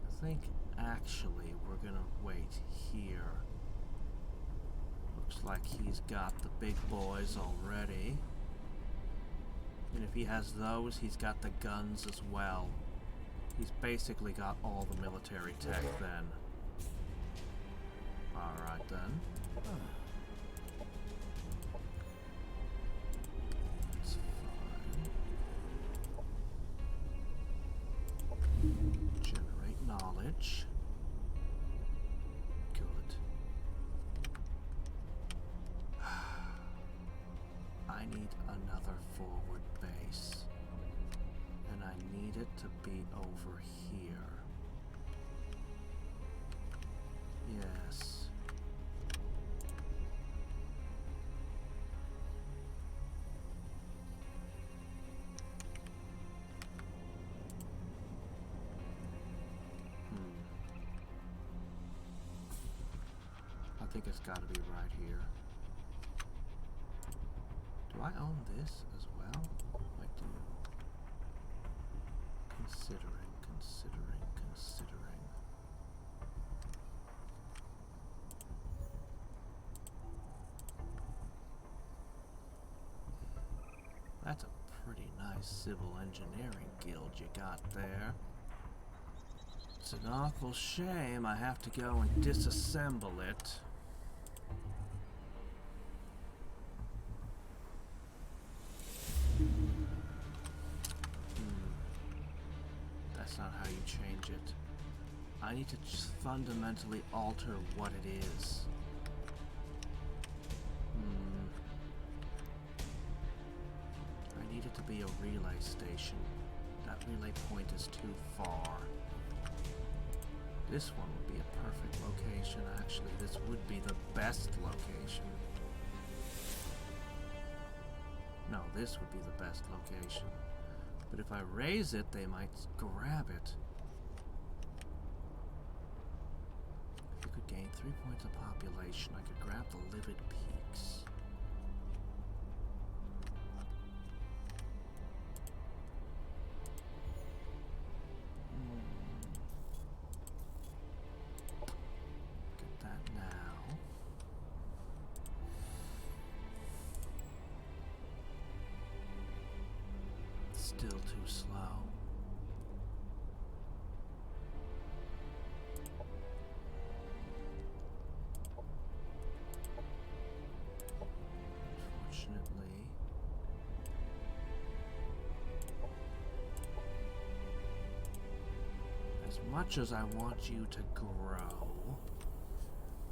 I think actually we're gonna wait here. Looks like he's got the big boys already. And if he has those, he's got the guns as well. He's basically got all the military tech then. Alright then. That's fine. Generate knowledge. Good. I need another forward base. And I need it to be over here. Yes. I think it's got to be right here. Do I own this as well? I do. Considering. That's a pretty nice civil engineering guild you got there. It's an awful shame I have to go and disassemble it. That's not how you change it. I need to just fundamentally alter what it is. I need it to be a relay station. That relay point is too far. This one would be a perfect location, actually. This would be the best location. No, this would be the best location. But if I raise it, they might grab it. If you could gain 3 points of population, I could grab the livid peaks. Get that now. Still too slow. Unfortunately. As much as I want you to grow,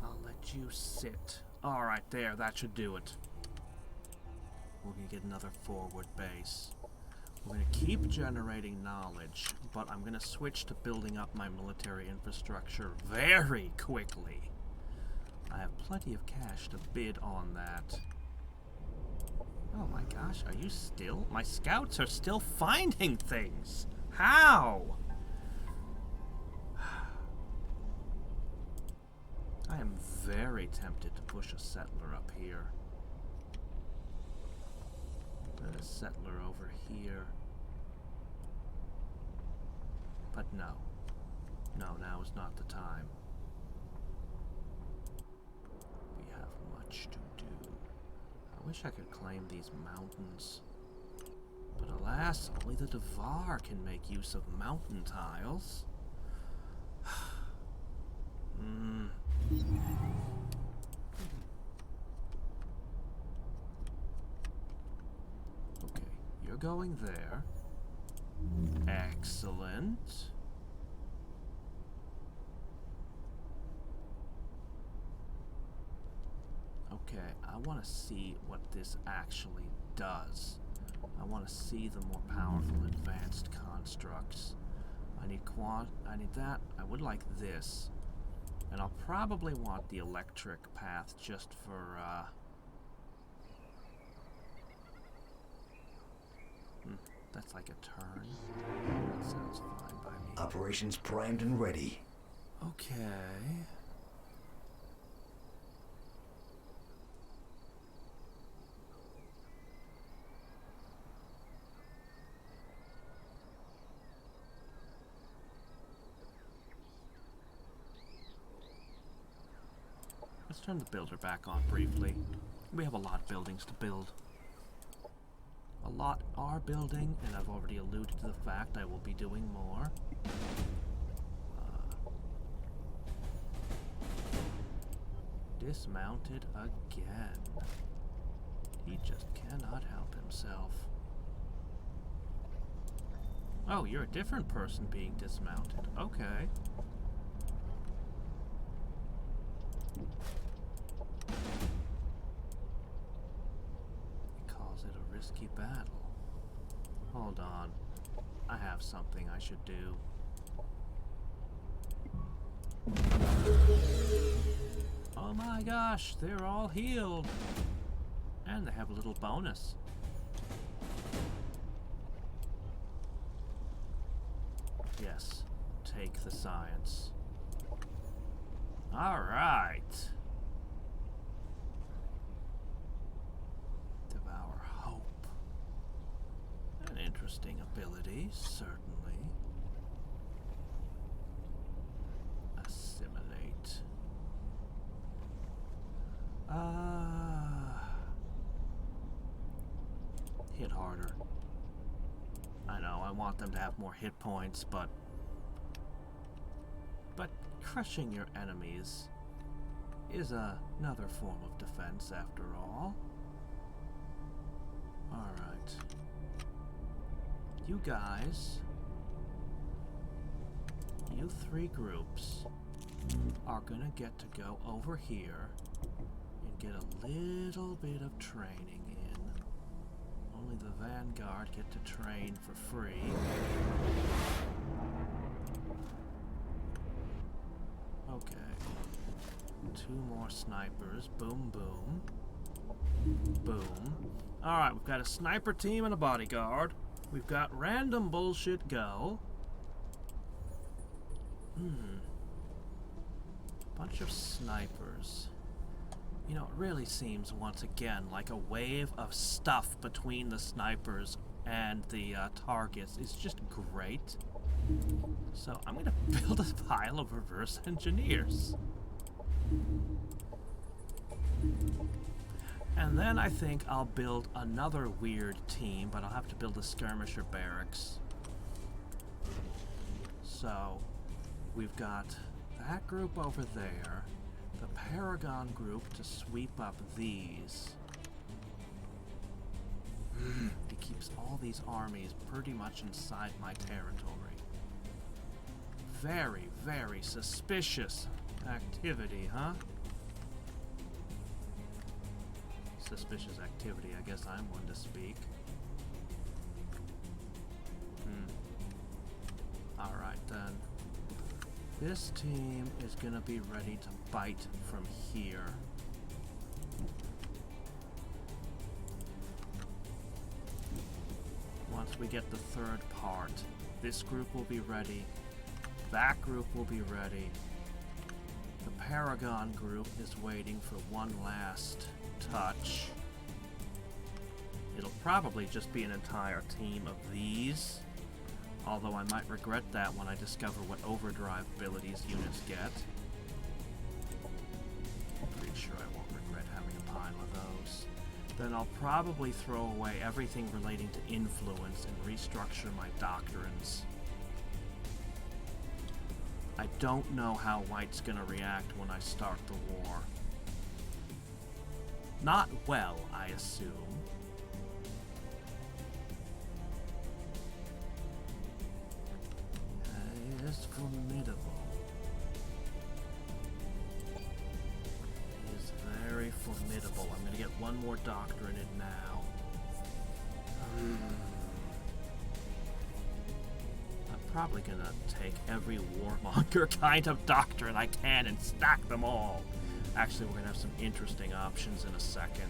I'll let you sit. Alright, there, that should do it. We're gonna get another forward base. We're going to keep generating knowledge, but I'm going to switch to building up my military infrastructure very quickly. I have plenty of cash to bid on that. Oh my gosh, are you still? My scouts are still finding things. How? I am very tempted to push a settler up here. A settler over here. But no. No, now is not the time. We have much to do. I wish I could claim these mountains. But alas, only the Devar can make use of mountain tiles. going there. Excellent. Okay, I want to see what this actually does. I want to see the more powerful advanced constructs. I need that. I would like this. And I'll probably want the electric path just for, that's like a turn. That sounds fine by me. Operations primed and ready. Okay. Let's turn the builder back on briefly. We have a lot of buildings to build. A lot are building, and I've already alluded to the fact I will be doing more. Dismounted again. He just cannot help himself. Oh, you're a different person being dismounted. Okay. Risky battle. Hold on. I have something I should do. Oh my gosh, they're all healed. And they have a little bonus. Yes, take the science. All right. Interesting ability, certainly. Assimilate. Hit harder. I know, I want them to have more hit points, but crushing your enemies is another form of defense after all. Alright. You guys, you three groups are gonna get to go over here and get a little bit of training in. Only the Vanguard get to train for free. Okay. 2 more snipers. Boom, boom. Boom. Alright, we've got a sniper team and a bodyguard. We've got random bullshit go. Bunch of snipers. You know, it really seems once again like a wave of stuff between the snipers and the targets is just great. So I'm gonna build a pile of reverse engineers. And then I think I'll build another weird team, but I'll have to build a skirmisher barracks. So, we've got that group over there, the Paragon group to sweep up these. It keeps all these armies pretty much inside my territory. Very, very suspicious activity, huh? Suspicious activity, I guess I'm one to speak. Alright then. This team is gonna be ready to bite from here. Once we get the third part, this group will be ready. That group will be ready. The Paragon group is waiting for one last touch. It'll probably just be an entire team of these, although I might regret that when I discover what overdrive abilities units get. Pretty sure I won't regret having a pile of those. Then I'll probably throw away everything relating to influence and restructure my doctrines. I don't know how White's gonna react when I start the war. Not well, I assume. more doctrine in now. I'm probably gonna take every warmonger kind of doctrine I can and stack them all. Actually, we're gonna have some interesting options in a second.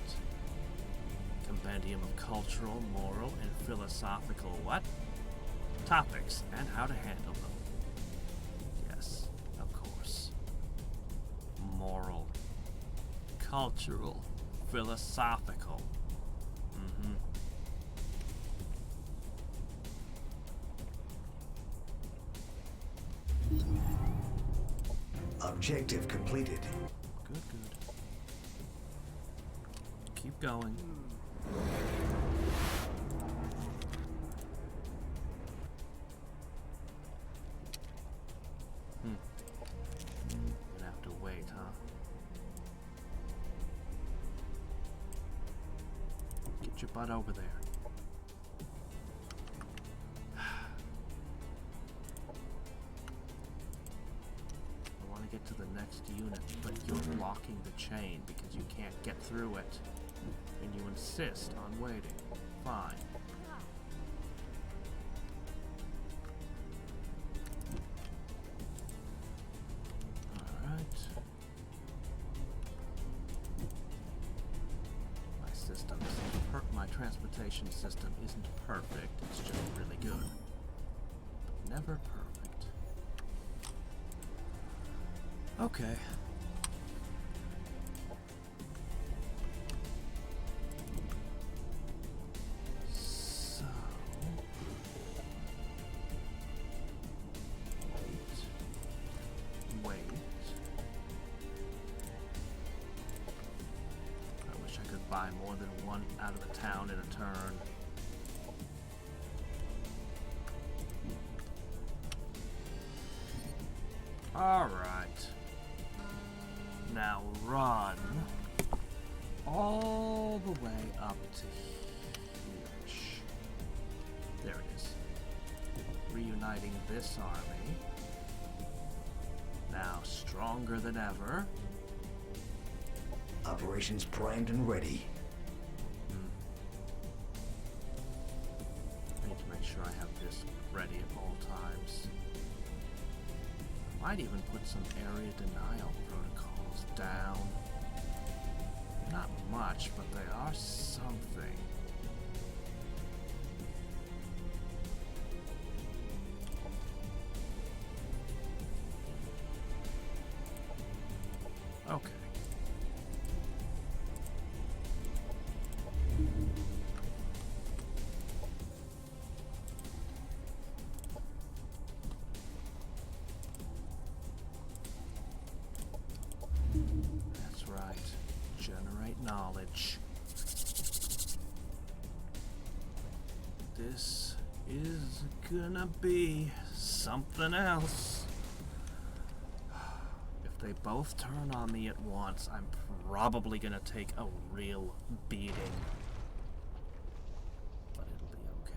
Compendium of cultural, moral, and philosophical what? Topics and how to handle them. Yes, of course. Moral, cultural, philosophical. Objective completed. Good. Keep going. Gonna have to wait, huh? Get your butt over there. I want to get to the next unit, but you're blocking the chain because you can't get through it. And you insist on waiting. Fine. Alright. My transportation system isn't perfect, it's just really good. But never perfect. Okay. So... Wait. I wish I could buy more than one out of the town in a turn. Alright. Now run all the way up to here. There it is. Reuniting this army. Now stronger than ever. Operations primed and ready. I need to make sure I have this ready at all times. I might even put some area denial protocols down. Not much, but they are something. Okay. That's right. Generate knowledge. This is gonna be something else. If they both turn on me at once, I'm probably gonna take a real beating. But it'll be okay.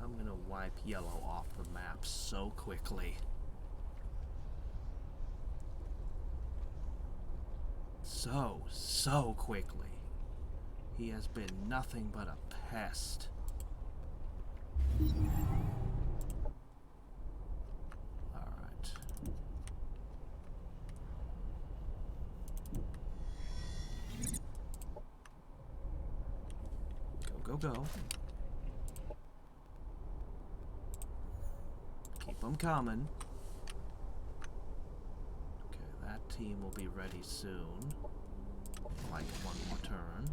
I'm gonna wipe yellow off the map so quickly. So quickly. He has been nothing but a pest. Alright. Go. Keep them coming. Okay, that team will be ready soon. Like one more turn.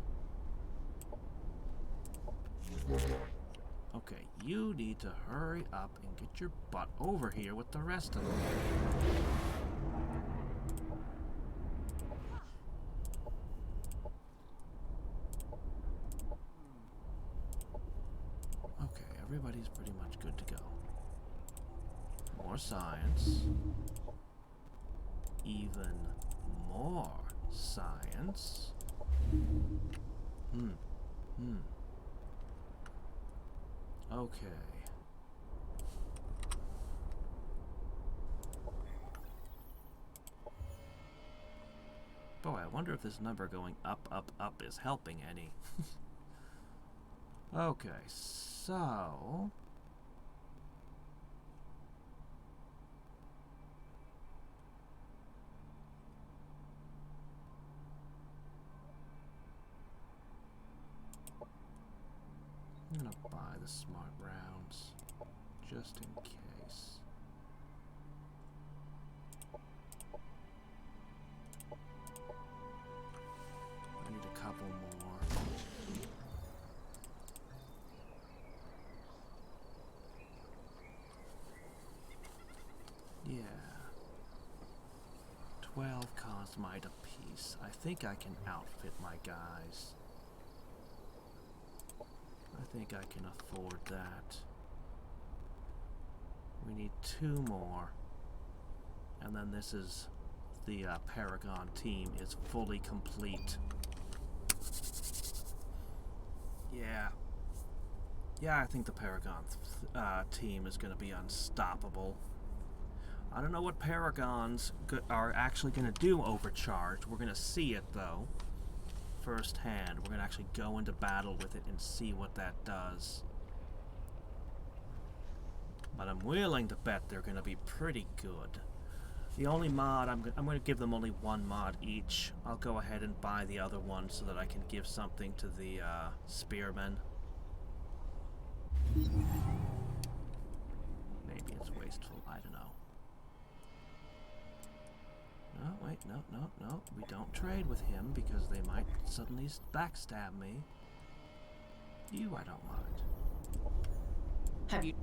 Okay, you need to hurry up and get your butt over here with the rest of them. Okay, everybody's pretty much good to go. More science. Even more science. Okay. Boy, I wonder if this number going up, up, up is helping any. Okay, so... I'm gonna buy the smart rounds, just in case. I need a couple more. Yeah. 12 cosmite apiece. I think I can outfit my guys. I think I can afford that. We need 2 more. And then this is the Paragon team is fully complete. Yeah. Yeah, I think the Paragon team is going to be unstoppable. I don't know what Paragons are actually going to do overcharged. We're going to see it, though. Firsthand. We're going to actually go into battle with it and see what that does. But I'm willing to bet they're going to be pretty good. The only mod, I'm going to give them only 1 mod each. I'll go ahead and buy the other one so that I can give something to the spearmen. Maybe it's wasteful, I don't know. No, wait, no. We don't trade with him because they might suddenly backstab me. You, I don't mind. Have you...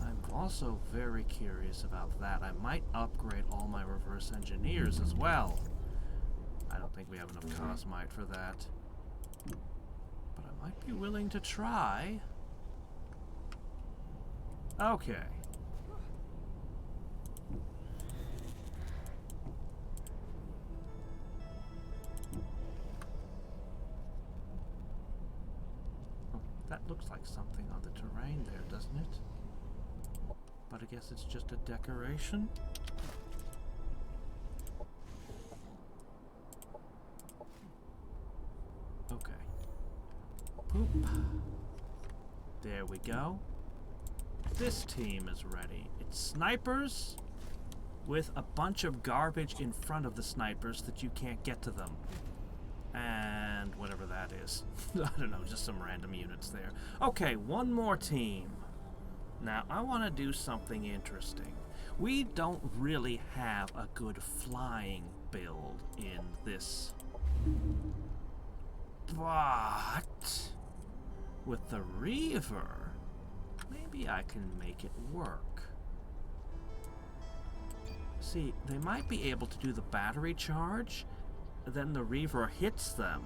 I'm also very curious about that. I might upgrade all my reverse engineers as well. I don't think we have enough cosmite for that. But I might be willing to try. Okay. That looks like something on the terrain there, doesn't it? But I guess it's just a decoration. Okay. Poop. There we go. This team is ready. It's snipers with a bunch of garbage in front of the snipers that you can't get to them. And whatever that is. I don't know, just some random units there. Okay, 1 more team. Now, I want to do something interesting. We don't really have a good flying build in this. But with the Reaver, maybe I can make it work. See, they might be able to do the battery charge. Then the Reaver hits them,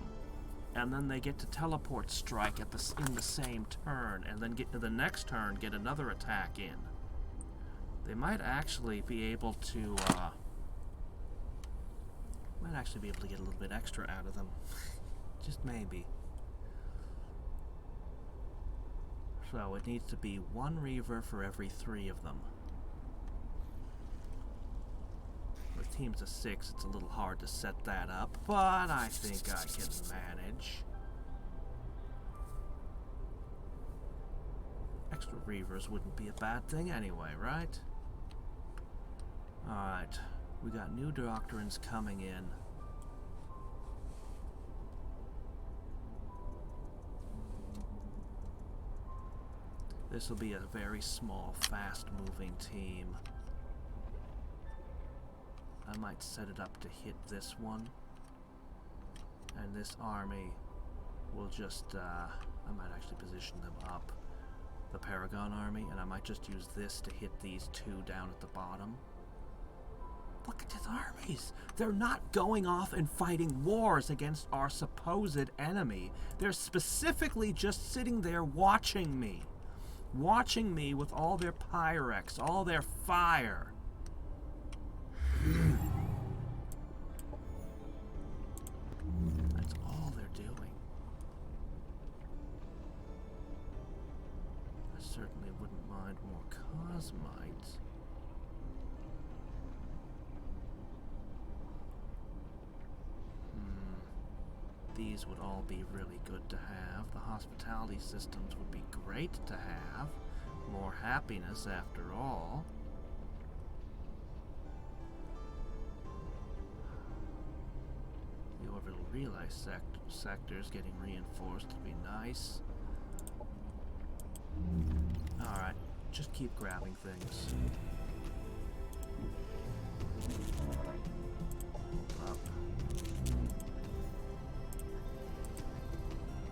and then they get to teleport strike at in the same turn, and then get to the next turn, get another attack in. They might actually be able to, get a little bit extra out of them. Just maybe. So it needs to be 1 Reaver for every 3 of them. With teams of 6, it's a little hard to set that up, but I think I can manage. Extra Reavers wouldn't be a bad thing anyway, right? Alright, we got new doctrines coming in. This will be a very small, fast-moving team. I might set it up to hit this one. And this army will just, I might actually position them up. The Paragon Army, and I might just use this to hit these 2 down at the bottom. Look at these armies! They're not going off and fighting wars against our supposed enemy. They're specifically just sitting there watching me. Watching me with all their Pyrex, all their fire. That's all they're doing. I certainly wouldn't mind more cosmite. These would all be really good to have. The hospitality systems would be great to have. More happiness, after all. The orbital relay sectors getting reinforced would be nice. Alright, just keep grabbing things. Up.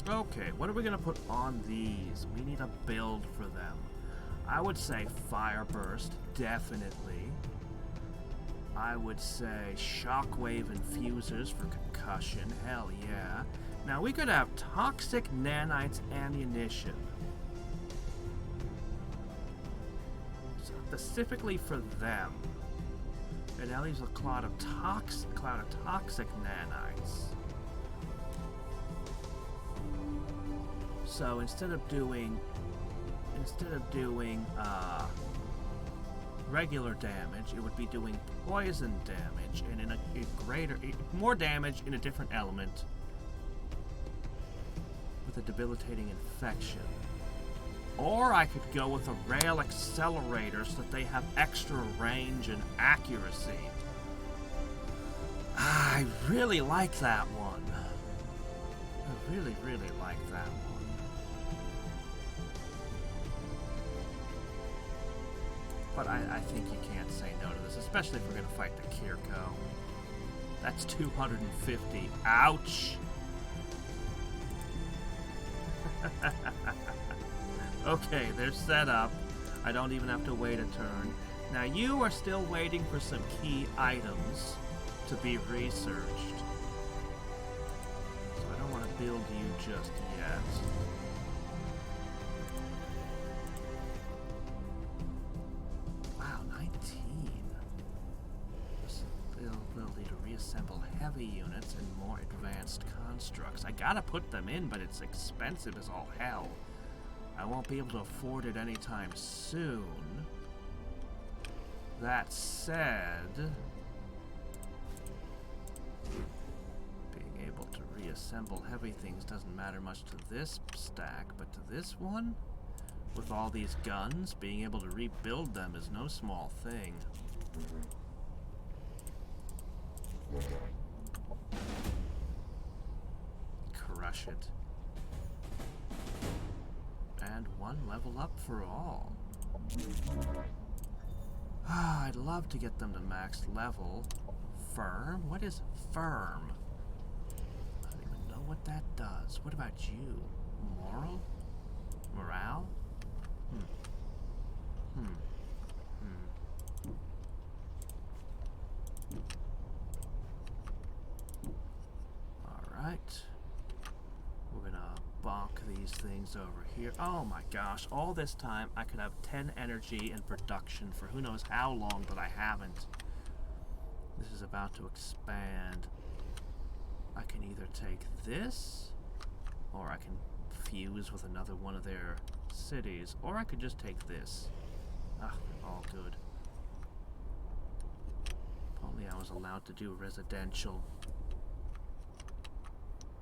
Okay, what are we gonna put on these? We need a build for them. I would say fire burst, definitely. I would say shockwave infusers for concussion, hell yeah. Now we could have toxic nanites ammunition. Specifically for them. And now leaves a cloud of toxic nanites. So instead of doing regular damage, it would be doing poison damage and in more damage in a different element with a debilitating infection. Or I could go with a rail accelerator so that they have extra range and accuracy. I really like that one. I really, really like that one. But I think you can't say no to this, especially if we're going to fight the Kirko. That's 250. Ouch! Okay, they're set up. I don't even have to wait a turn. Now you are still waiting for some key items to be researched. So I don't want to build you just yet. Wow, 19. This ability to reassemble heavy units and more advanced constructs. I gotta put them in, but it's expensive as all hell. I won't be able to afford it anytime soon. That said, being able to reassemble heavy things doesn't matter much to this stack, but to this one, with all these guns, being able to rebuild them is no small thing. Crush it. And one level up for all. I'd love to get them to max level. Firm? What is firm? I don't even know what that does. What about you? Moral? Morale? Alright. We're gonna bonk these things over here. Oh my gosh, all this time I could have 10 energy and production for who knows how long, but I haven't. This is about to expand. I can either take this, or I can fuse with another one of their cities, or I could just take this. Ah, all good. If only I was allowed to do residential.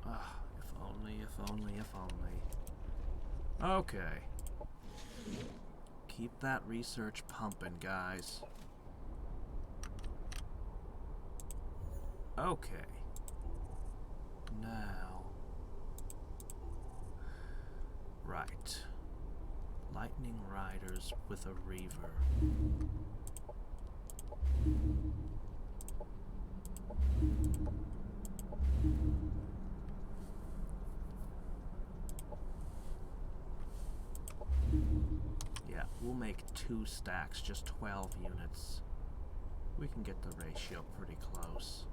Ah, if only, if only, if only. Okay. Keep that research pumping, guys. Okay. Now. Right. Lightning Riders with a Reaver. Yeah, we'll make 2 stacks, just 12 units. We can get the ratio pretty close.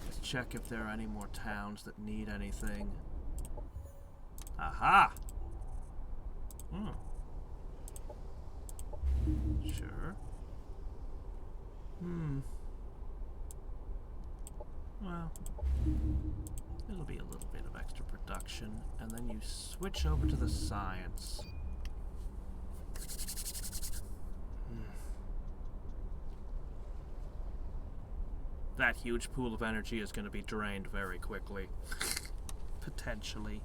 Let's check if there are any more towns that need anything. Aha! Sure. Well, it'll be a little bit of extra production, and then you switch over to the science. that huge pool of energy is going to be drained very quickly. Potentially.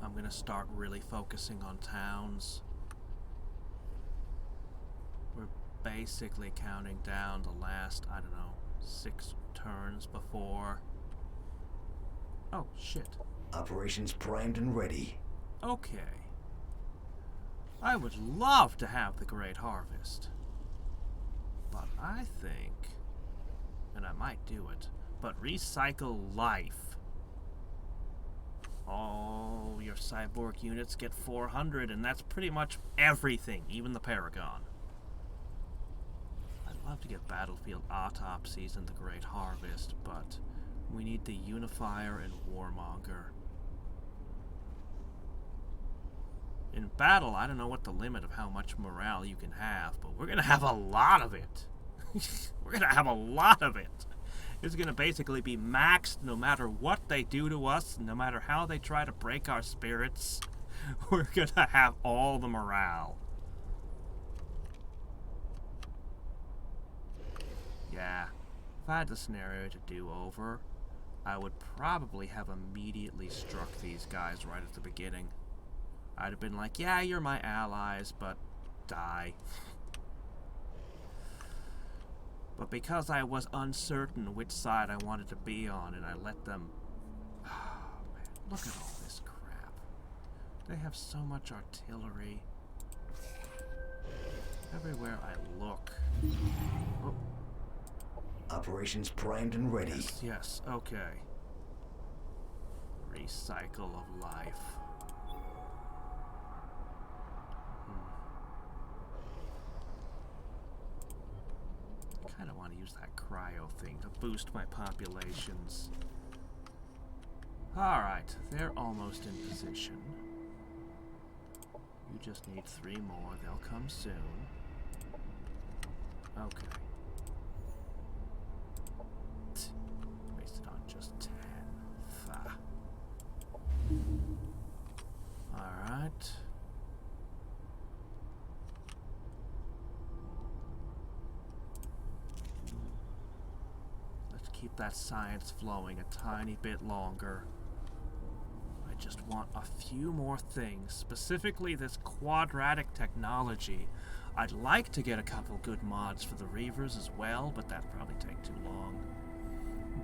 I'm going to start really focusing on towns. We're basically counting down the last, I don't know, 6 turns before... Oh, shit. Operations primed and ready. Okay. I would love to have the Great Harvest. But I think, and I might do it, but recycle life. All your cyborg units get 400, and that's pretty much everything, even the Paragon. I'd love to get battlefield autopsies and the Great Harvest, but we need the Unifier and Warmonger. In battle, I don't know what the limit of how much morale you can have, but we're going to have a lot of it. We're going to have a lot of it. It's going to basically be maxed no matter what they do to us, no matter how they try to break our spirits. We're going to have all the morale. Yeah, if I had the scenario to do over, I would probably have immediately struck these guys right at the beginning. I'd have been like, yeah, you're my allies, but die. But because I was uncertain which side I wanted to be on, and I let them... Oh, man, look at all this crap. They have so much artillery. Everywhere I look. Oh. Operations primed and ready. Yes, yes, okay. Recycle of life. I kind of want to use that cryo thing to boost my populations. Alright, they're almost in position. You just need 3 more. They'll come soon. Okay. Wasted on just 10. Fa. Alright. Let's keep that science flowing a tiny bit longer. I just want a few more things, specifically this quadratic technology. I'd like to get a couple good mods for the Reavers as well, but that'd probably take too long.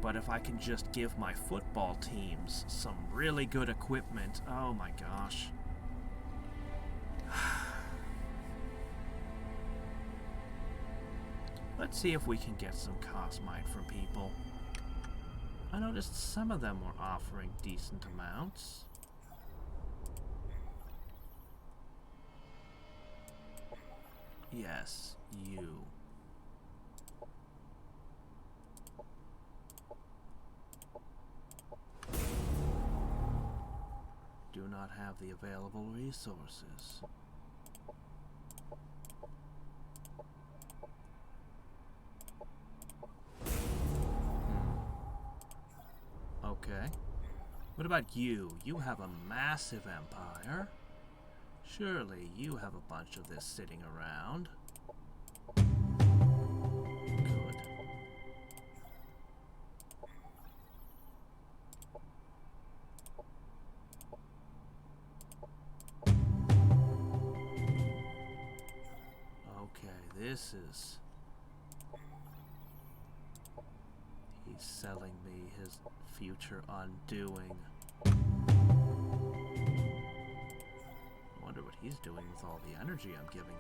But if I can just give my football teams some really good equipment, oh my gosh. Let's see if we can get some cosmite from people. I noticed some of them were offering decent amounts. Yes, you. Do not have the available resources. Okay. What about you? You have a massive empire. Surely you have a bunch of this sitting around. Good. Okay, this is... He's selling me his future undoing. I wonder what he's doing with all the energy I'm giving him.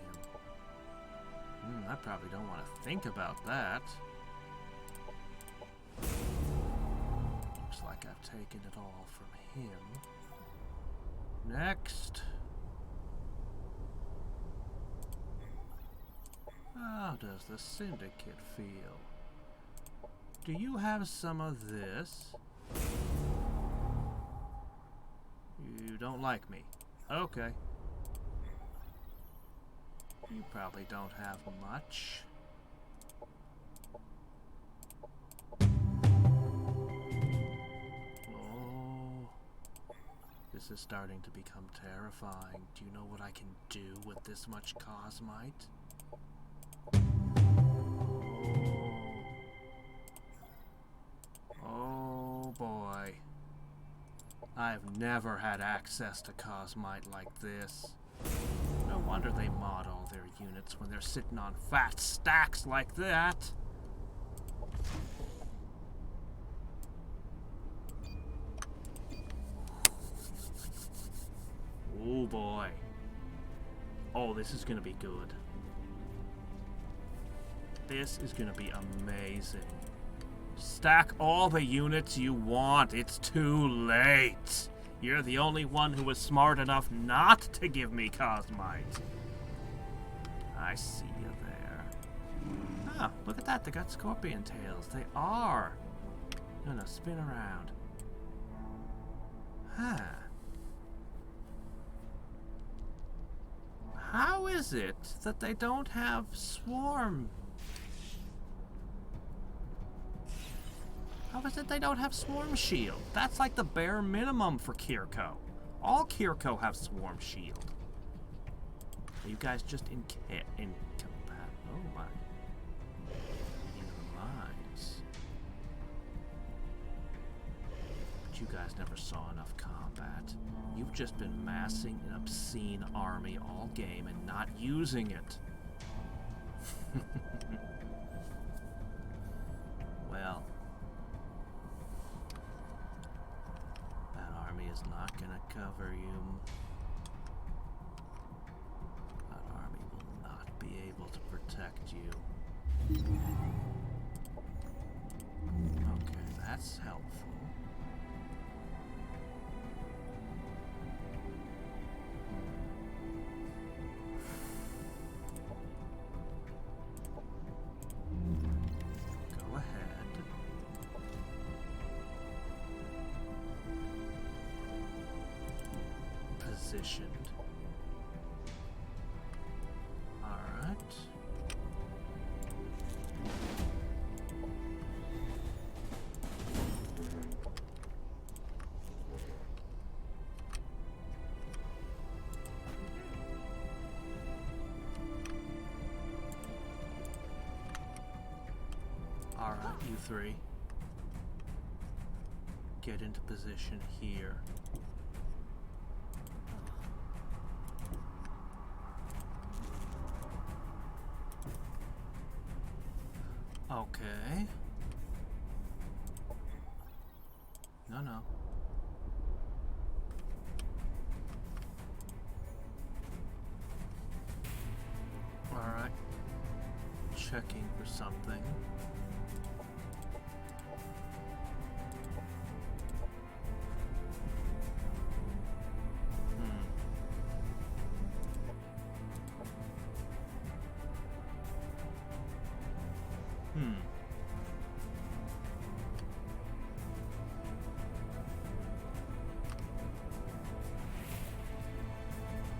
I probably don't want to think about that. Looks like I've taken it all from him. Next. How does the Syndicate feel? Do you have some of this? You don't like me. Okay. You probably don't have much. Oh. This is starting to become terrifying. Do you know what I can do with this much cosmite? I've never had access to cosmite like this. No wonder they mod all their units when they're sitting on fat stacks like that. Oh boy. Oh, this is gonna be good. This is gonna be amazing. Stack all the units you want. It's too late. You're the only one who was smart enough not to give me cosmite. I see you there. Ah, look at that. They got scorpion tails. They are. No, spin around. Huh. How is it that they don't have swarm? How is it they don't have swarm shield? That's like the bare minimum for Kirko. All Kirko have swarm shield. Are you guys just incompatible? Oh my. In lines. But you guys never saw enough combat. You've just been massing an obscene army all game and not using it. Well. Is not gonna cover you. That army will not be able to protect you. Okay, that's helpful. Go ahead. Positioned. Alright. Alright, you three. Get into position here. Okay. No. Alright. Checking for something.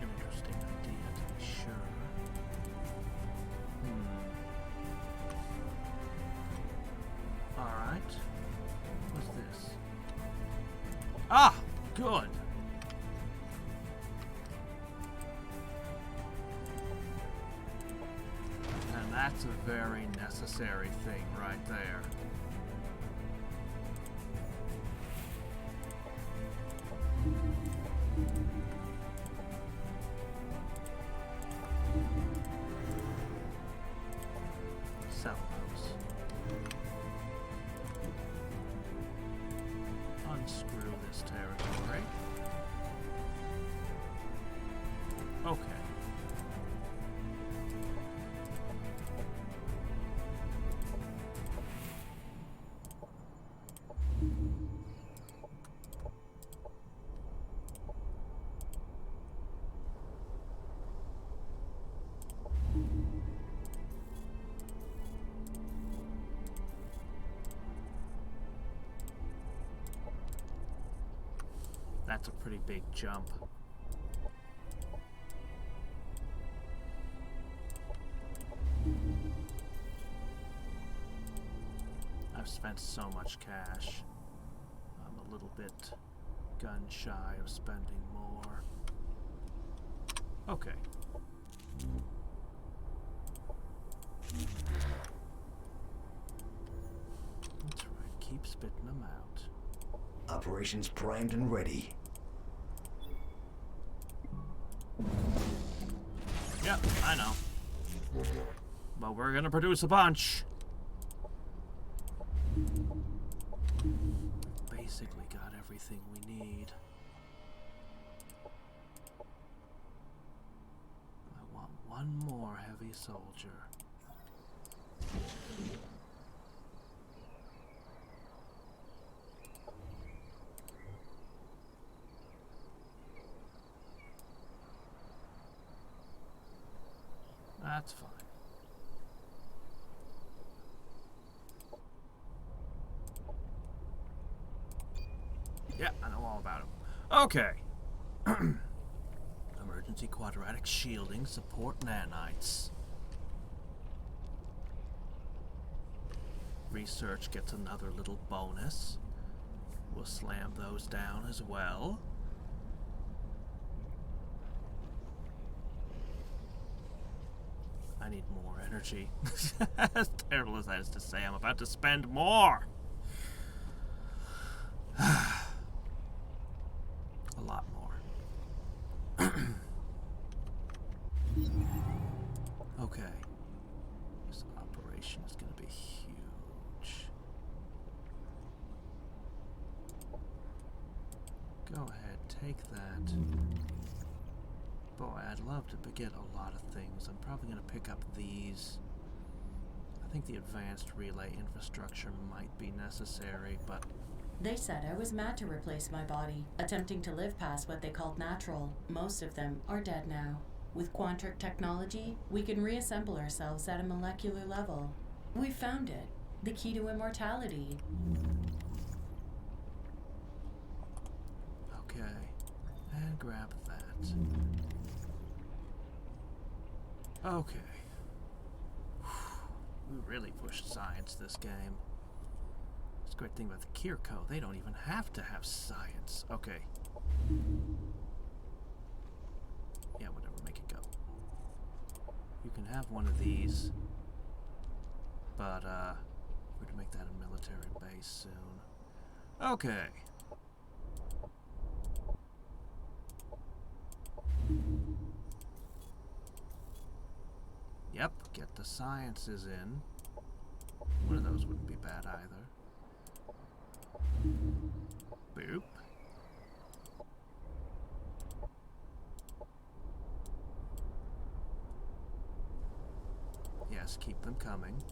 Interesting idea to be sure. Alright. What's this? Ah! Good! And that's a very necessary thing right there. Sell those. Unscrew this territory. Okay. That's a pretty big jump. I've spent so much cash. I'm a little bit gun shy of spending more. Okay. That's right, keep spitting them out. Operations primed and ready. Yep, I know. But we're gonna produce a bunch. Basically got everything we need. I want one more heavy soldier. That's fine. Yeah, I know all about him. Okay. Emergency quadratic shielding, support nanites. Research gets another little bonus. We'll slam those down as well. I need more energy. As terrible as that is to say, I'm about to spend more. A lot more. Okay. This operation is going to be huge. Go ahead, take that. Boy, I'd love to get a lot of things. I'm probably going to pick up these. I think the advanced relay infrastructure might be necessary, but... They said I was mad to replace my body, attempting to live past what they called natural. Most of them are dead now. With quantric technology, we can reassemble ourselves at a molecular level. We found it. The key to immortality. Okay. And grab that. Okay. We really pushed science this game. It's a great thing about the Kirko, they don't even have to have science. Okay. Yeah, whatever, make it go. You can have one of these. But, we're gonna make that a military base soon. Okay. Yep, get the sciences in. One of those wouldn't be bad either. Boop. Yes, keep them coming.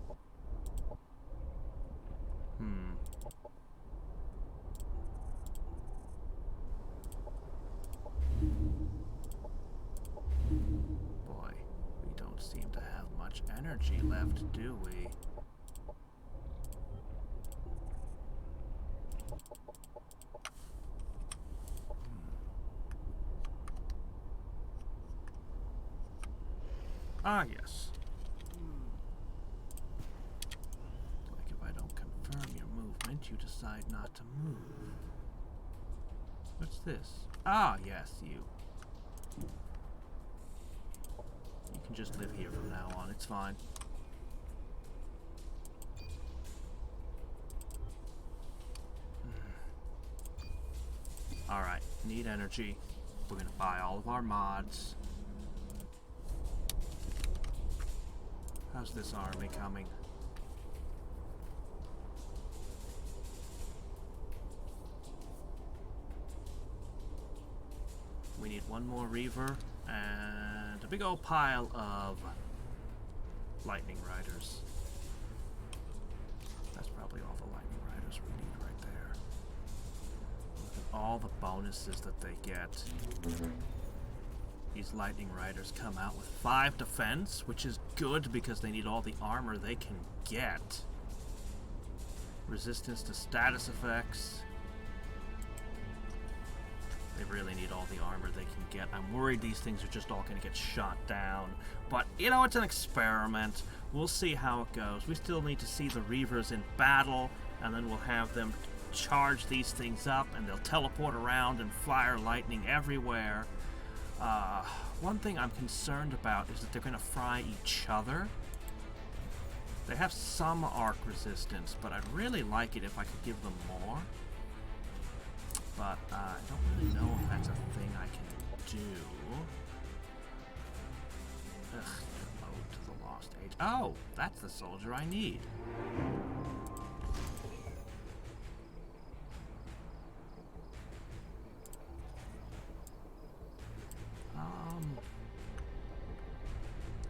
Boy, we don't seem to have much energy left, do we? Ah, yes. Like if I don't confirm your movement, you decide not to move. What's this? Ah, yes, you. You can just live here from now on, it's fine. Alright, need energy. We're gonna buy all of our mods. How's this army coming? We need one more Reaver and a big old pile of lightning riders. That's probably all the lightning riders we need right there. Look at all the bonuses that they get. These lightning riders come out with 5 defense, which is good because they need all the armor they can get. Resistance to status effects. They really need all the armor they can get. I'm worried these things are just all going to get shot down. But, you know, it's an experiment. We'll see how it goes. We still need to see the Reavers in battle, and then we'll have them charge these things up, and they'll teleport around and fire lightning everywhere. One thing I'm concerned about is that they're going to fry each other. They have some arc resistance, but I'd really like it if I could give them more. but I don't really know if that's a thing I can do. Ugh, ode to the lost age. Oh, that's the soldier I need.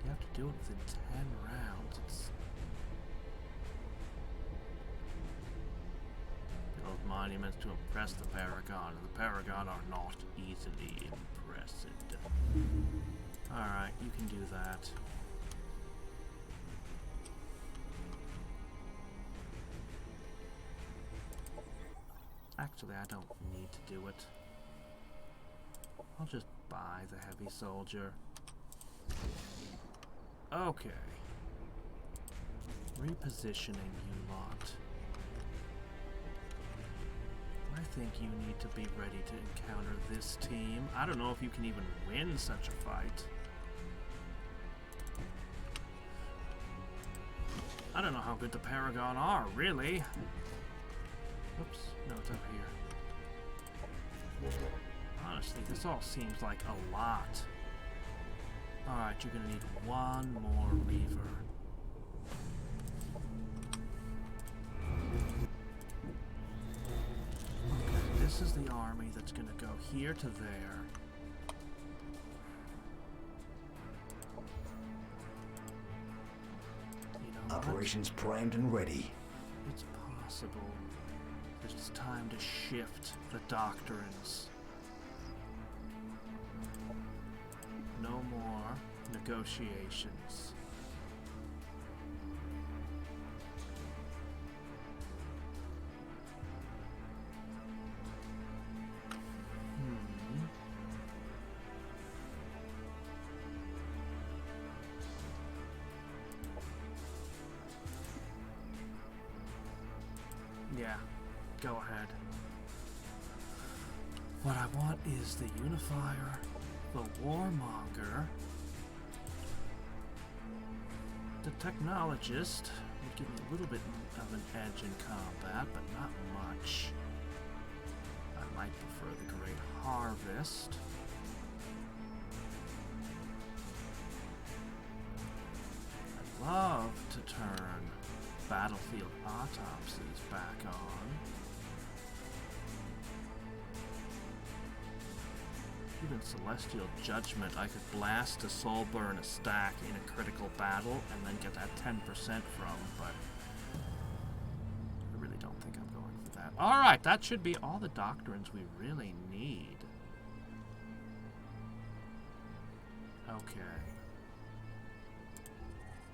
You have to do it within 10 rounds. It's build monuments to impress the Paragon, and the Paragon are not easily impressed. Alright, you can do that. Actually, I don't need to do it. I'll just buy the heavy soldier. Okay. Repositioning you lot. I think you need to be ready to encounter this team. I don't know if you can even win such a fight. I don't know how good the Paragon are, really. Oops, no, it's over here. Honestly, this all seems like a lot. Alright, you're gonna need one more Reaver. Okay, this is the army that's gonna go here to there. You know what? Operations primed and ready. It's possible that it's time to shift the doctrines. No more negotiations. Yeah, go ahead. What I want is the Unifier, the Warmonger, the Technologist would give me a little bit of an edge in combat, but not much. I might prefer the Great Harvest. I'd love to turn Battlefield Autopsies back on. Even Celestial Judgment, I could blast a soul burn a stack in a critical battle and then get that 10% from, but I really don't think I'm going for that. Alright, that should be all the doctrines we really need. Okay.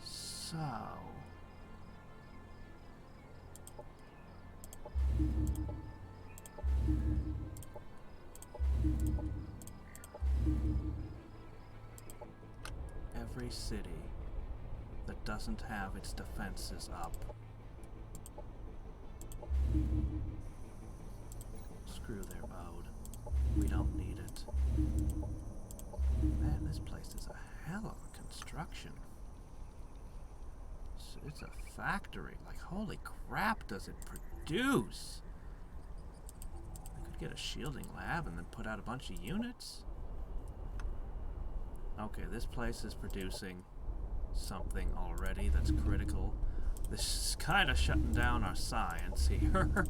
So... every city that doesn't have its defenses up. Screw their ode. We don't need it. Man, this place is a hell of a construction. It's a factory. Like, holy crap, does it produce? I could get a shielding lab and then put out a bunch of units. Okay, this place is producing something already that's critical. This is kind of shutting down our science here.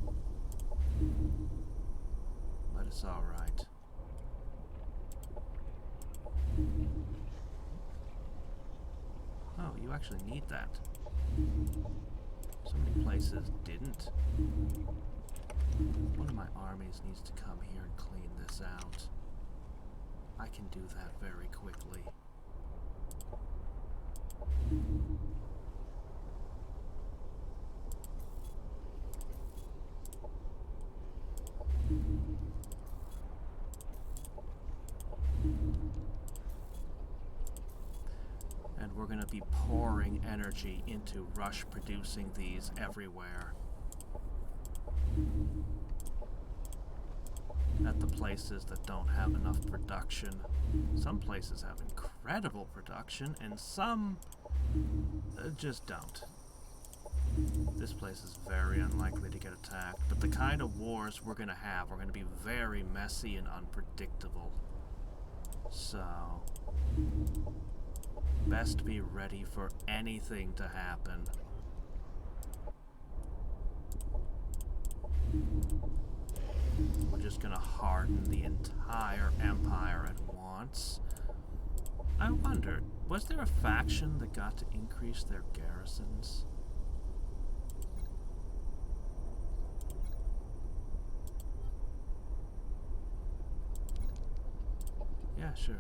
But it's alright. Oh, you actually need that. So many places didn't. One of my armies needs to come here and clean this out. I can do that very quickly. And we're going to be pouring energy into rush producing these everywhere. At the places that don't have enough production. Some places have incredible production, and some just don't. This place is very unlikely to get attacked, but the kind of wars we're gonna have are gonna be very messy and unpredictable. So, best be ready for anything to happen. We're just gonna harden the entire empire at once. I wondered, was there a faction that got to increase their garrisons? Yeah, sure.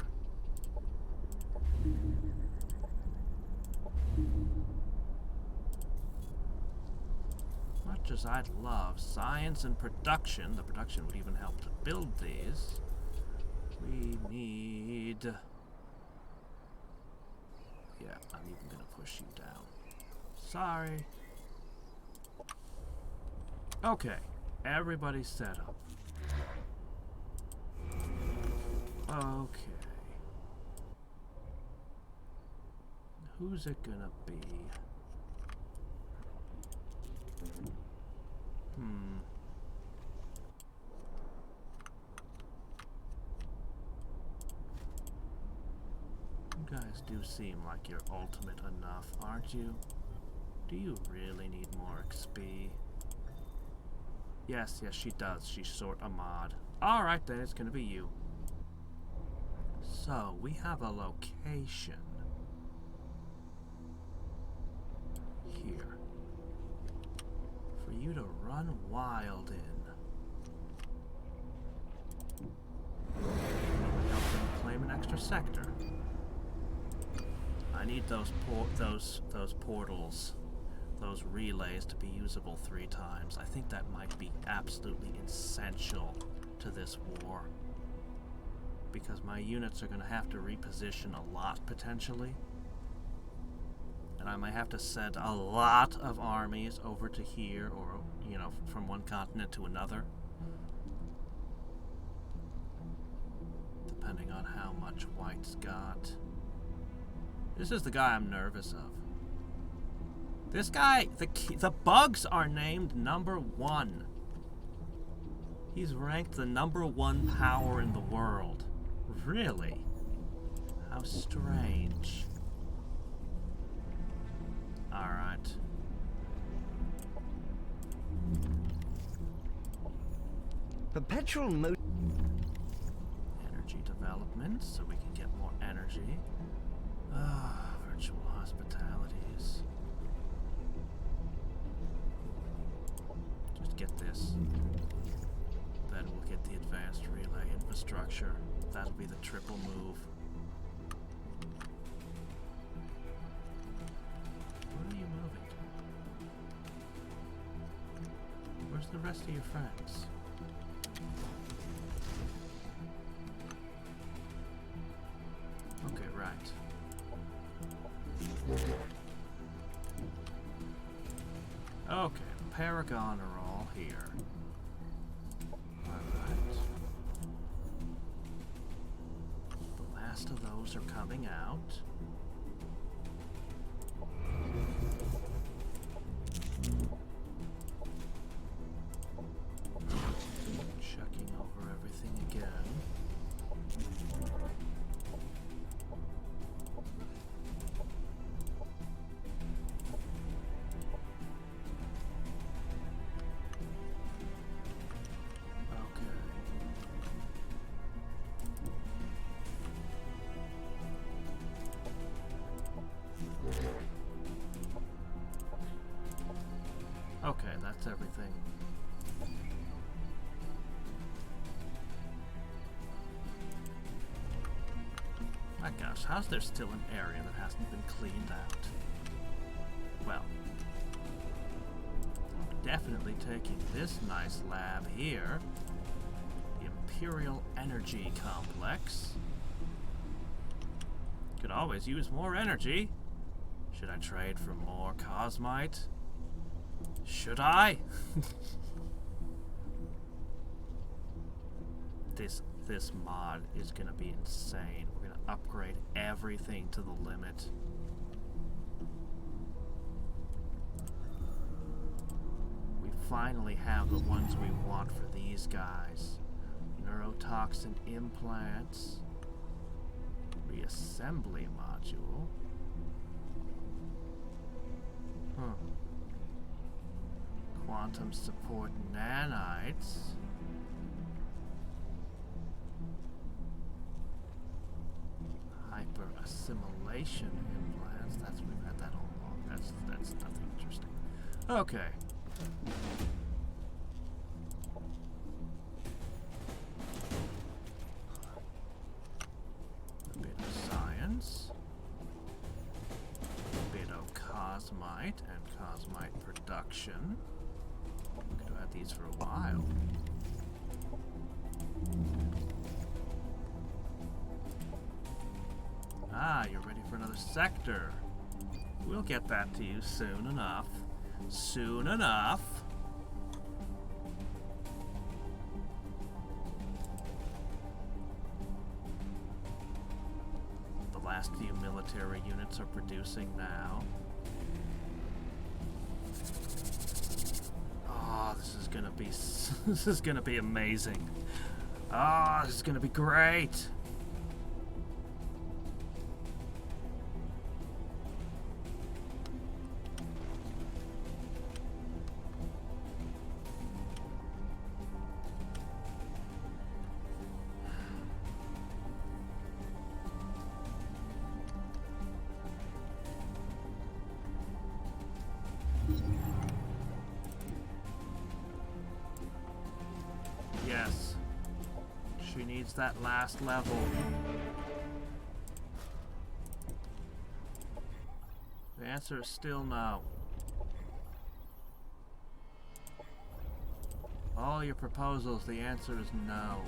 Much as I'd love science and production, the production would even help to build these. We need... Yeah, I'm even gonna push you down. Sorry. Okay, everybody's set up. Okay. Who's it gonna be? You guys do seem like you're ultimate enough, aren't you? Do you really need more XP? Yes, she does. She's sort of mod. Alright then, it's gonna be you. So, we have a location here for you to run wild in. Help them claim an extra sector. I need those portals, those relays to be usable 3 times. I think that might be absolutely essential to this war. Because my units are going to have to reposition a lot, potentially. And I might have to send a lot of armies over to here, or, you know, from one continent to another. Depending on how much White's got. This is the guy I'm nervous of. This guy, the bugs are named #1. He's ranked the #1 power in the world. Really? How strange. Alright. Perpetual Energy development, so we can get more energy. Virtual hospitalities. Just get this. Then we'll get the advanced relay infrastructure. That'll be the triple move. Where are you moving to? Where's the rest of your friends? Okay, right. Okay, Paragon are all here. Alright. The last of those are coming out. Checking over everything again. Okay, that's everything. My gosh, how's there still an area that hasn't been cleaned out? Well, I'm definitely taking this nice lab here, the Imperial Energy Complex. Could always use more energy. Should I trade for more Cosmite? Should I? This mod is gonna be insane. We're gonna upgrade everything to the limit. finally have the ones we want for these guys. Neurotoxin implants. Reassembly module. Huh. Quantum support nanites. Hyper assimilation implants. We've had that all along. That's nothing interesting. Okay. A bit of science. A bit of cosmite and cosmite production. Could have had these for a while. Ah, you're ready for another sector. We'll get that to you soon enough. Soon enough. The last few military units are producing now. Oh, this is gonna be amazing. Ah, this is gonna be great. Yes. She needs that last level. The answer is still no. All your proposals, the answer is no.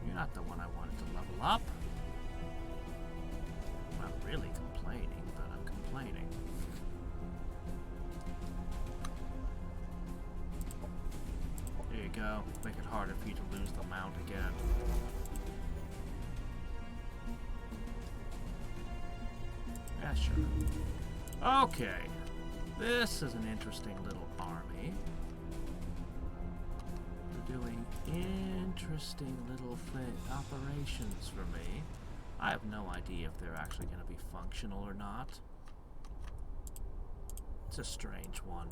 You're not the one I wanted to level up. I'm not really complaining, but I'm complaining. There you go. Make it harder for you to lose the mount again. Yeah, sure. Okay. This is an interesting little army. They're doing interesting little operations for me. I have no idea if they're actually going to be functional or not. It's a strange one.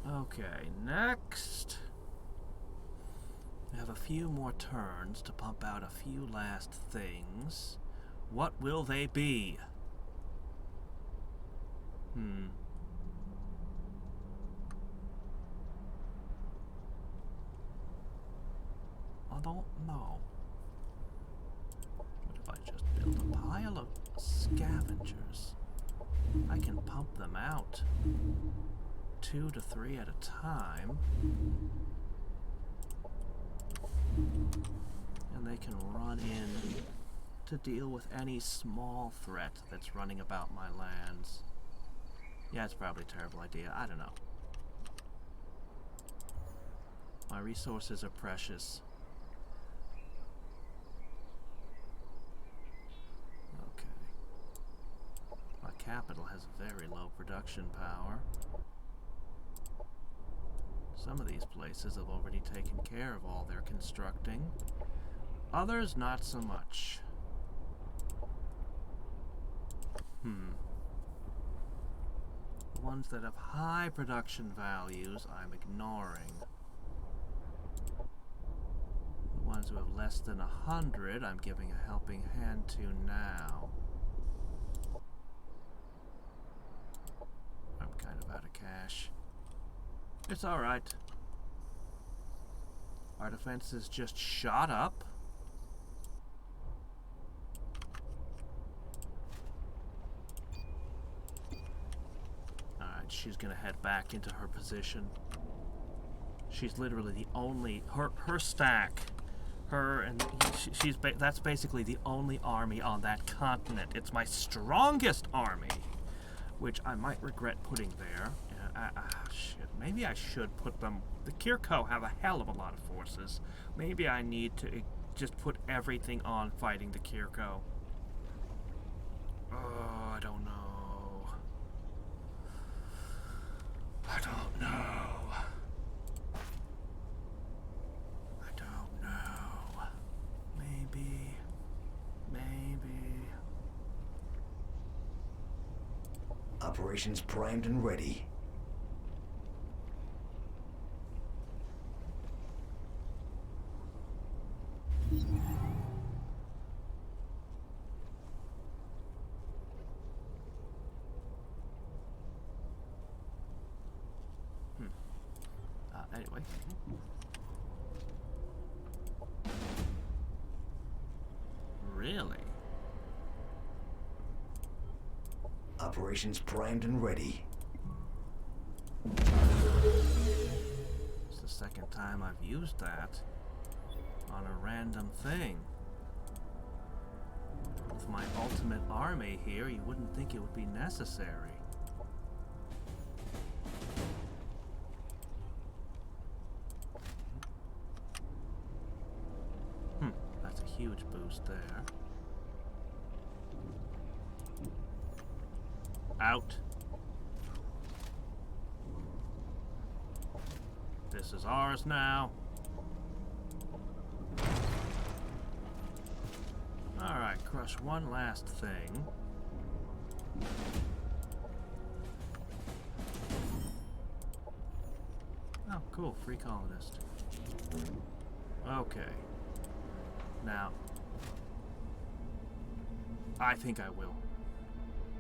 Okay, next. We have a few more turns to pump out a few last things. What will they be? I don't know. What if I just build a pile of scavengers? I can pump them out 2 to 3 at a time. And they can run in to deal with any small threat that's running about my lands. Yeah, it's probably a terrible idea. I don't know. My resources are precious. Okay. My capital has very low production power. Some of these places have already taken care of all their constructing. Others, not so much. The ones that have high production values, I'm ignoring. The ones who have less than 100, I'm giving a helping hand to now. I'm kind of out of cash. It's alright. Our defenses just shot up. Alright, she's gonna head back into her position. She's literally the only... Her stack. Her and... that's basically the only army on that continent. It's my strongest army. Which I might regret putting there. Shit. Maybe I should put them... The Kirko have a hell of a lot of forces. Maybe I need to just put everything on fighting the Kirko. Oh, I don't know. I Operations primed and ready. Anyway. Really? Operations primed and ready. It's the second time I've used that on a random thing. With my ultimate army here, you wouldn't think it would be necessary. That's a huge boost there. Out. This is ours now. Alright, crush one last thing. Oh, cool, free colonist. Okay. Now, I think I will.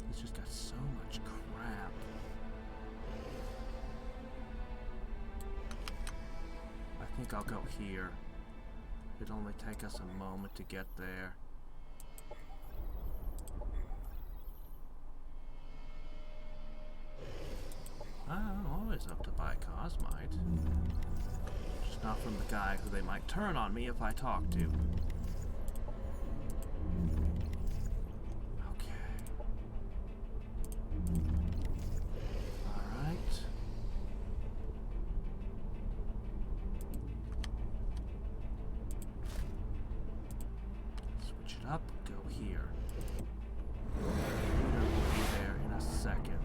He's just got so much crap. I think I'll go here. It'll only take us a moment to get there. I'm always up to buy Cosmite. Just not from the guy who they might turn on me if I talk to. Up, go here. We'll be there in a second.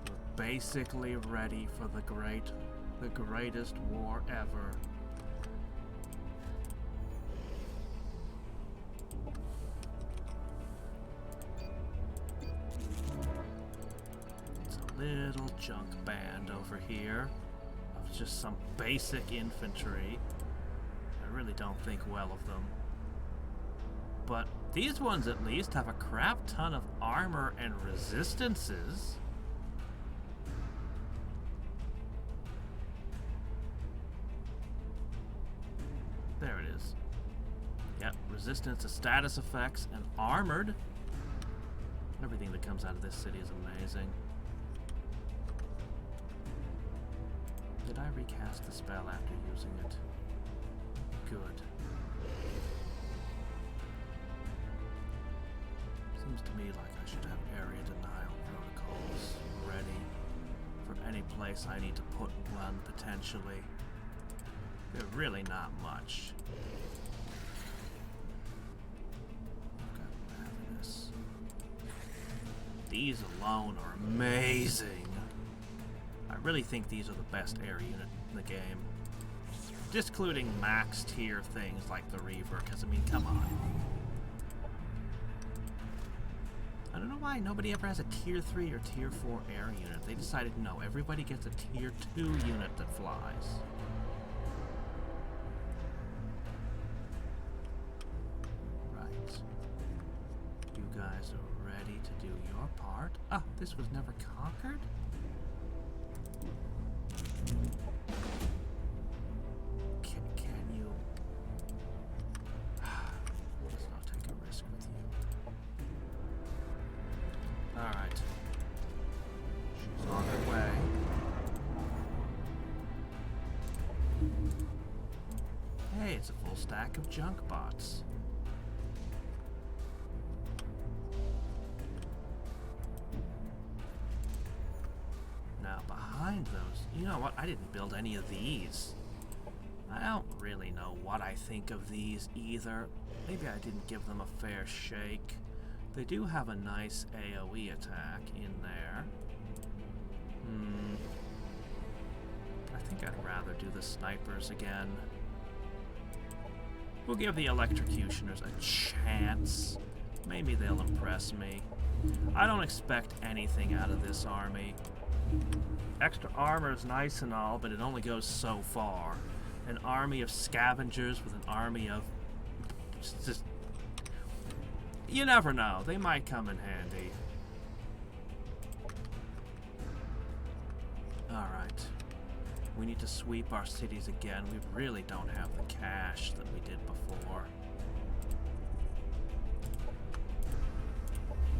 We're basically ready for the greatest war ever. It's a little junk band over here of just some basic infantry. I really don't think well of them. But these ones at least have a crap ton of armor and resistances. There it is. Yep, resistance to status effects and armored. Everything that comes out of this city is amazing. Did I recast the spell after using it? Good. Seems to me like I should have area denial protocols ready for any place I need to put one potentially. They're really not much. Got Ravenous. These alone are amazing. I really think these are the best air unit in the game. Discluding max tier things like the Reaver, because I mean, come on. I don't know why nobody ever has a tier 3 or tier 4 air unit. They decided no, everybody gets a tier 2 unit that flies. Right. You guys are ready to do your part. Ah, this was never conquered? It's a full stack of junk bots. Now behind those, you know what? I didn't build any of these. I don't really know what I think of these either. Maybe I didn't give them a fair shake. They do have a nice AoE attack in there. I think I'd rather do the snipers again. We'll give the electrocutioners a chance. Maybe they'll impress me. I don't expect anything out of this army. Extra armor is nice and all, but it only goes so far. An army of scavengers with an army of... just you never know. They might come in handy. Alright. We need to sweep our cities again. We really don't have the cash that we did before.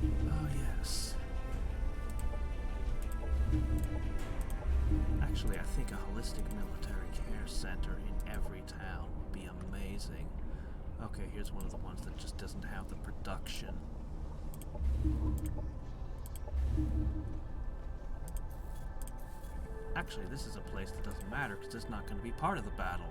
Oh, yes. Actually, I think a holistic military care center in every town would be amazing. Okay, here's one of the ones that just doesn't have the production. Actually, this is a place that doesn't matter because it's not going to be part of the battle.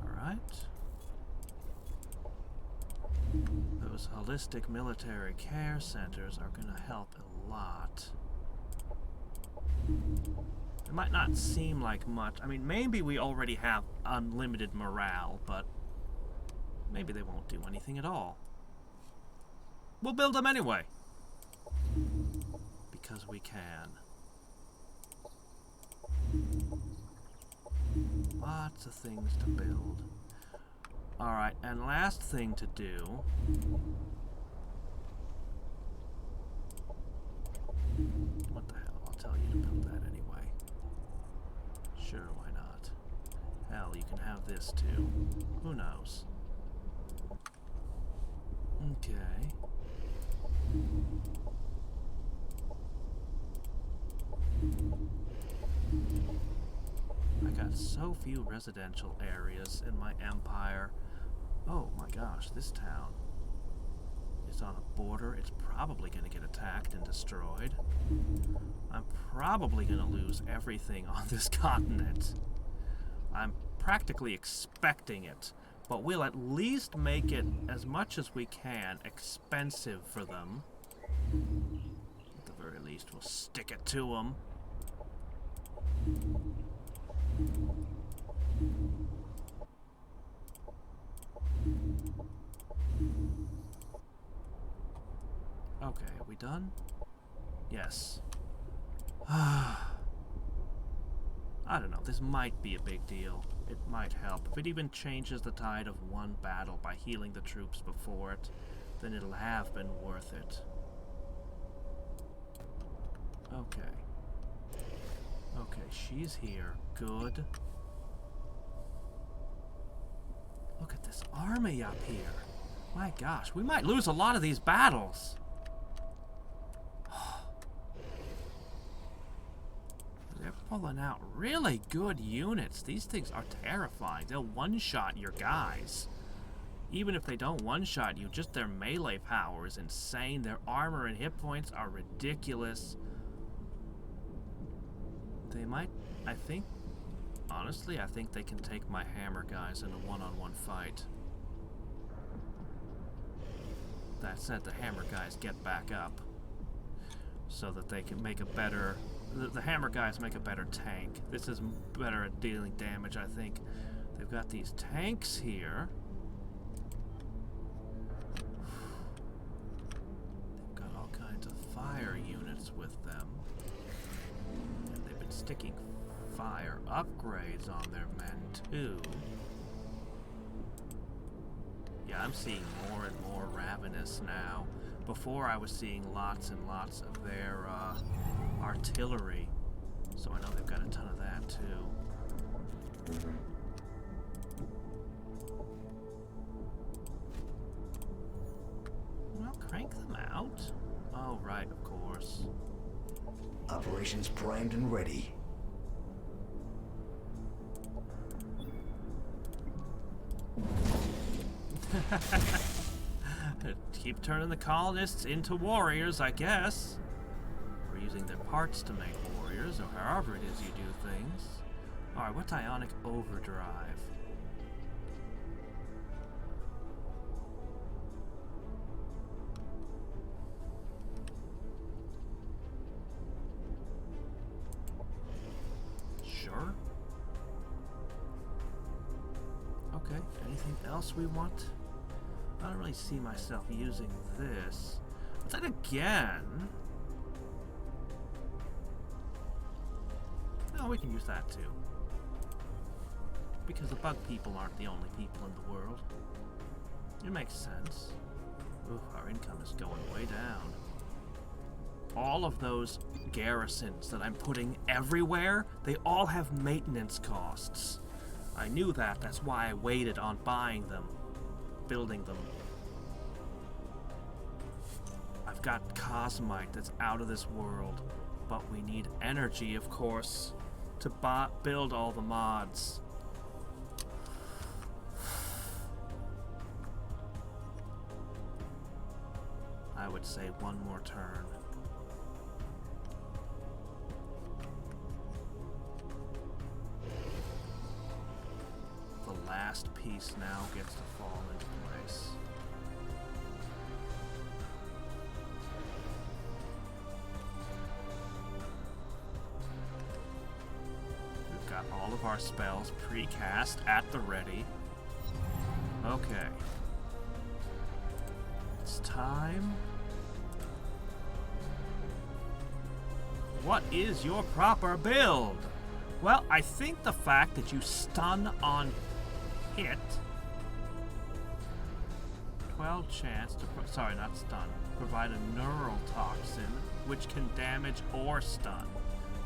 Alright. Those holistic military care centers are going to help a lot. It might not seem like much. I mean, maybe we already have unlimited morale, but maybe they won't do anything at all. We'll build them anyway. Because we can. Lots of things to build. Alright, and last thing to do. What the hell? I'll tell you to build that anyway. Sure, why not? Hell, you can have this too. Who knows? Okay. I got so few residential areas in my empire. Oh my gosh, this town is on a border. It's probably going to get attacked and destroyed. I'm probably going to lose everything on this continent. I'm practically expecting it. But we'll at least make it, as much as we can, expensive for them. At the very least, we'll stick it to them. Okay, are we done? Yes. I don't know, this might be a big deal. It might help. If it even changes the tide of one battle by healing the troops before it, then it'll have been worth it. Okay. Okay, she's here. Good. Look at this army up here. My gosh, we might lose a lot of these battles. They're pulling out really good units. These things are terrifying. They'll one-shot your guys. Even if they don't one-shot you, just their melee power is insane. Their armor and hit points are ridiculous. They might, I think, honestly, I think they can take my hammer guys in a one-on-one fight. That said, the hammer guys get back up so that they can make a better... The hammer guys make a better tank. This is better at dealing damage, I think. They've got these tanks here. They've got all kinds of fire units with them. And they've been sticking fire upgrades on their men, too. Yeah, I'm seeing more and more Ravenous now. Before, I was seeing lots and lots of their artillery. So I know they've got a ton of that, too. Well, crank them out. Oh, right, of course. Operations primed and ready. Keep turning the colonists into warriors, I guess. Or using their parts to make warriors, or however it is you do things. Alright, what's ionic overdrive? Sure. anything else we want? I don't really see myself using this. But then again... No, we can use that too. Because the bug people aren't the only people in the world. It makes sense. Ooh, our income is going way down. All of those garrisons that I'm putting everywhere, they all have maintenance costs. I knew that, that's why I waited on buying them, building them. I've got cosmite that's out of this world, but we need energy, of course, to build all the mods. I would say one more turn. The last piece now gets to fall into place. We've got all of our spells pre-cast at the ready. Okay. It's time. What is your proper build? Well, I think the fact that you stun on hit, 12 chance to, sorry, not stun, provide a neural toxin, which can damage or stun.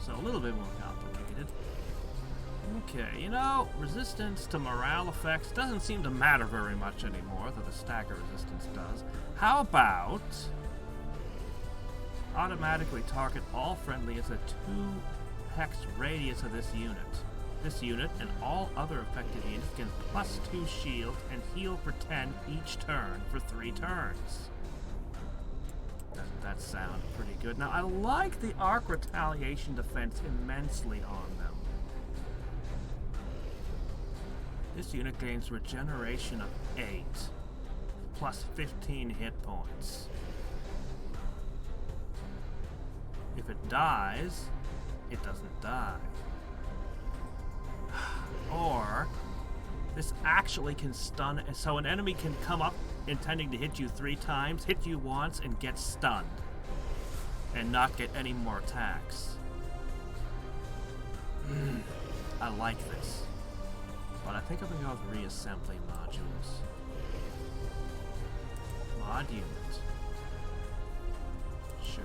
So a little bit more complicated. Okay, you know, resistance to morale effects doesn't seem to matter very much anymore, though the stagger resistance does. How about automatically target all friendly as a 2 hex radius of this unit. This unit and all other affected units get +2 shield and heal for 10 each turn for 3 turns. Doesn't that sound pretty good? Now, I like the arc retaliation defense immensely on them. This unit gains regeneration of 8, plus 15 hit points. If it dies, it doesn't die. Or, this actually can stun, so an enemy can come up intending to hit you 3 times, hit you once, and get stunned. And not get any more attacks. I like this. But I think I'm going to go with reassembly modules. Mod unit. Sure.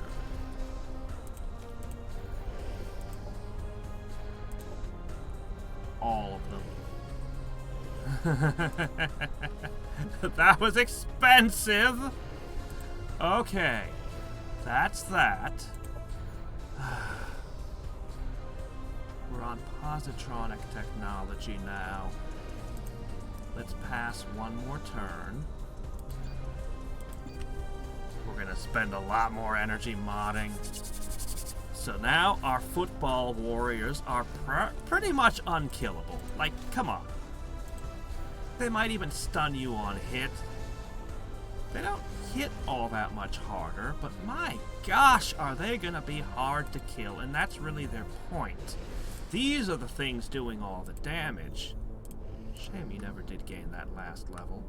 All of them. That was expensive! Okay. That's that. We're on positronic technology now. Let's pass one more turn. We're gonna spend a lot more energy modding. So now our football warriors are pretty much unkillable. Like, come on. They might even stun you on hit. They don't hit all that much harder, but my gosh, are they gonna be hard to kill, and that's really their point. These are the things doing all the damage. Shame you never did gain that last level.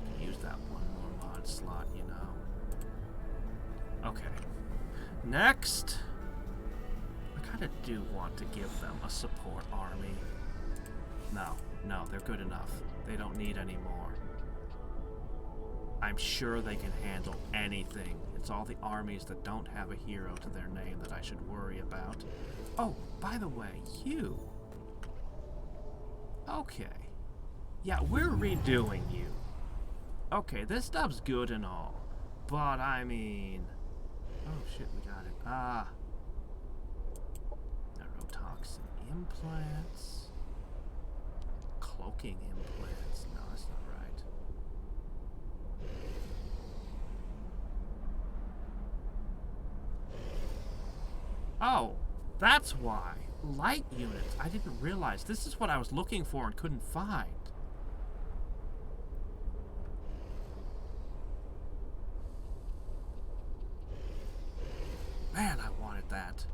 You can use that one more mod slot, you know. Okay. Next, I kind of do want to give them a support army. No, they're good enough. They don't need any more. I'm sure they can handle anything. It's all the armies that don't have a hero to their name that I should worry about. Oh, by the way, you. Okay. Yeah, we're redoing you. Okay, this stuff's good and all. But, I mean... Oh, shit, we got it. Neurotoxin implants. Cloaking implants. No, that's not right. Oh, that's why. Light units. I didn't realize. This is what I was looking for and couldn't find. Man, I wanted that.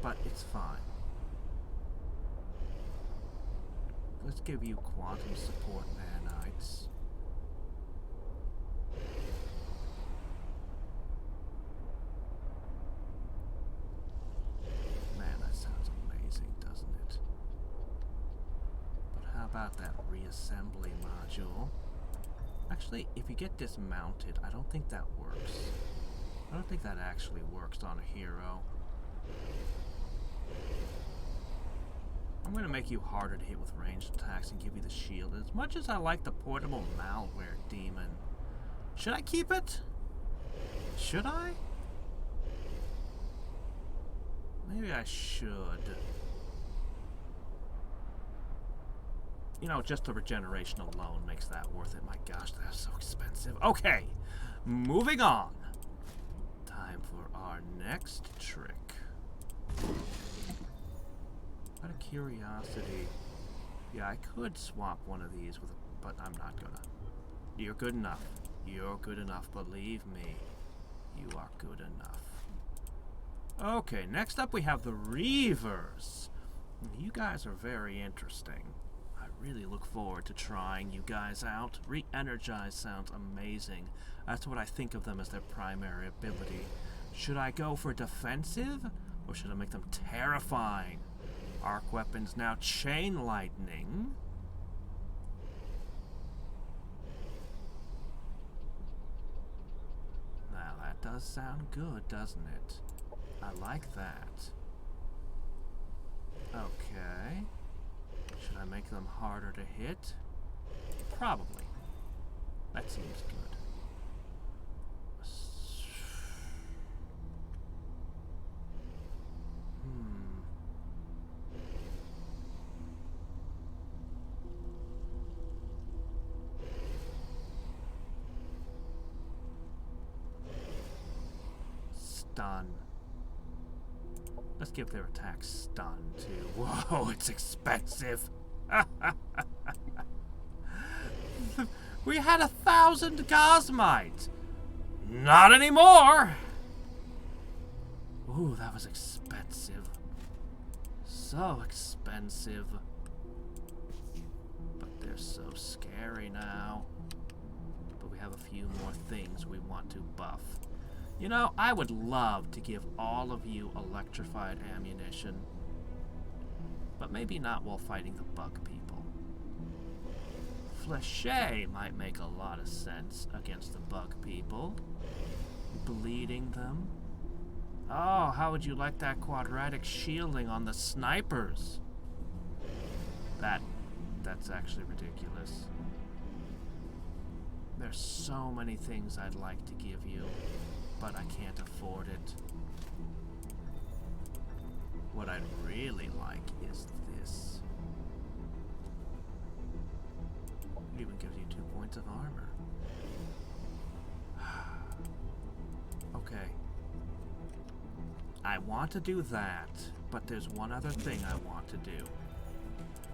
But it's fine. Let's give you quantum support, nanites. Man, that sounds amazing, doesn't it? But how about that reassembly module? Actually, if you get dismounted, I don't think that works. I don't think that actually works on a hero. I'm going to make you harder to hit with ranged attacks and give you the shield. As much as I like the portable malware demon, should I keep it? Should I? Maybe I should. You know, just the regeneration alone makes that worth it. My gosh, that's so expensive. Okay, moving on. Time for our next trick. Out of curiosity, yeah, I could swap one of these with, but I'm not gonna. You're good enough. You're good enough. Believe me, you are good enough. Okay, next up we have the Reavers. You guys are very interesting. I really look forward to trying you guys out. Re-energize sounds amazing. That's what I think of them as their primary ability. Should I go for defensive, or should I make them terrifying? Arc weapons now chain lightning. Now that does sound good, doesn't it? I like that. Okay. Should I make them harder to hit? Probably. That seems good. Stun. Let's give their attack stun too. Whoa, it's expensive. We had 1,000 Cosmite. Not anymore. Ooh, that was expensive. So expensive. But they're so scary now. But we have a few more things we want to buff. You know, I would love to give all of you electrified ammunition, but maybe not while fighting the bug people. Fléché might make a lot of sense against the bug people. Bleeding them. Oh, how would you like that quadratic shielding on the snipers? That's actually ridiculous. There's so many things I'd like to give you, but I can't afford it. What I'd really like is this. It even gives you 2 points of armor. Okay. I want to do that, but there's one other thing I want to do.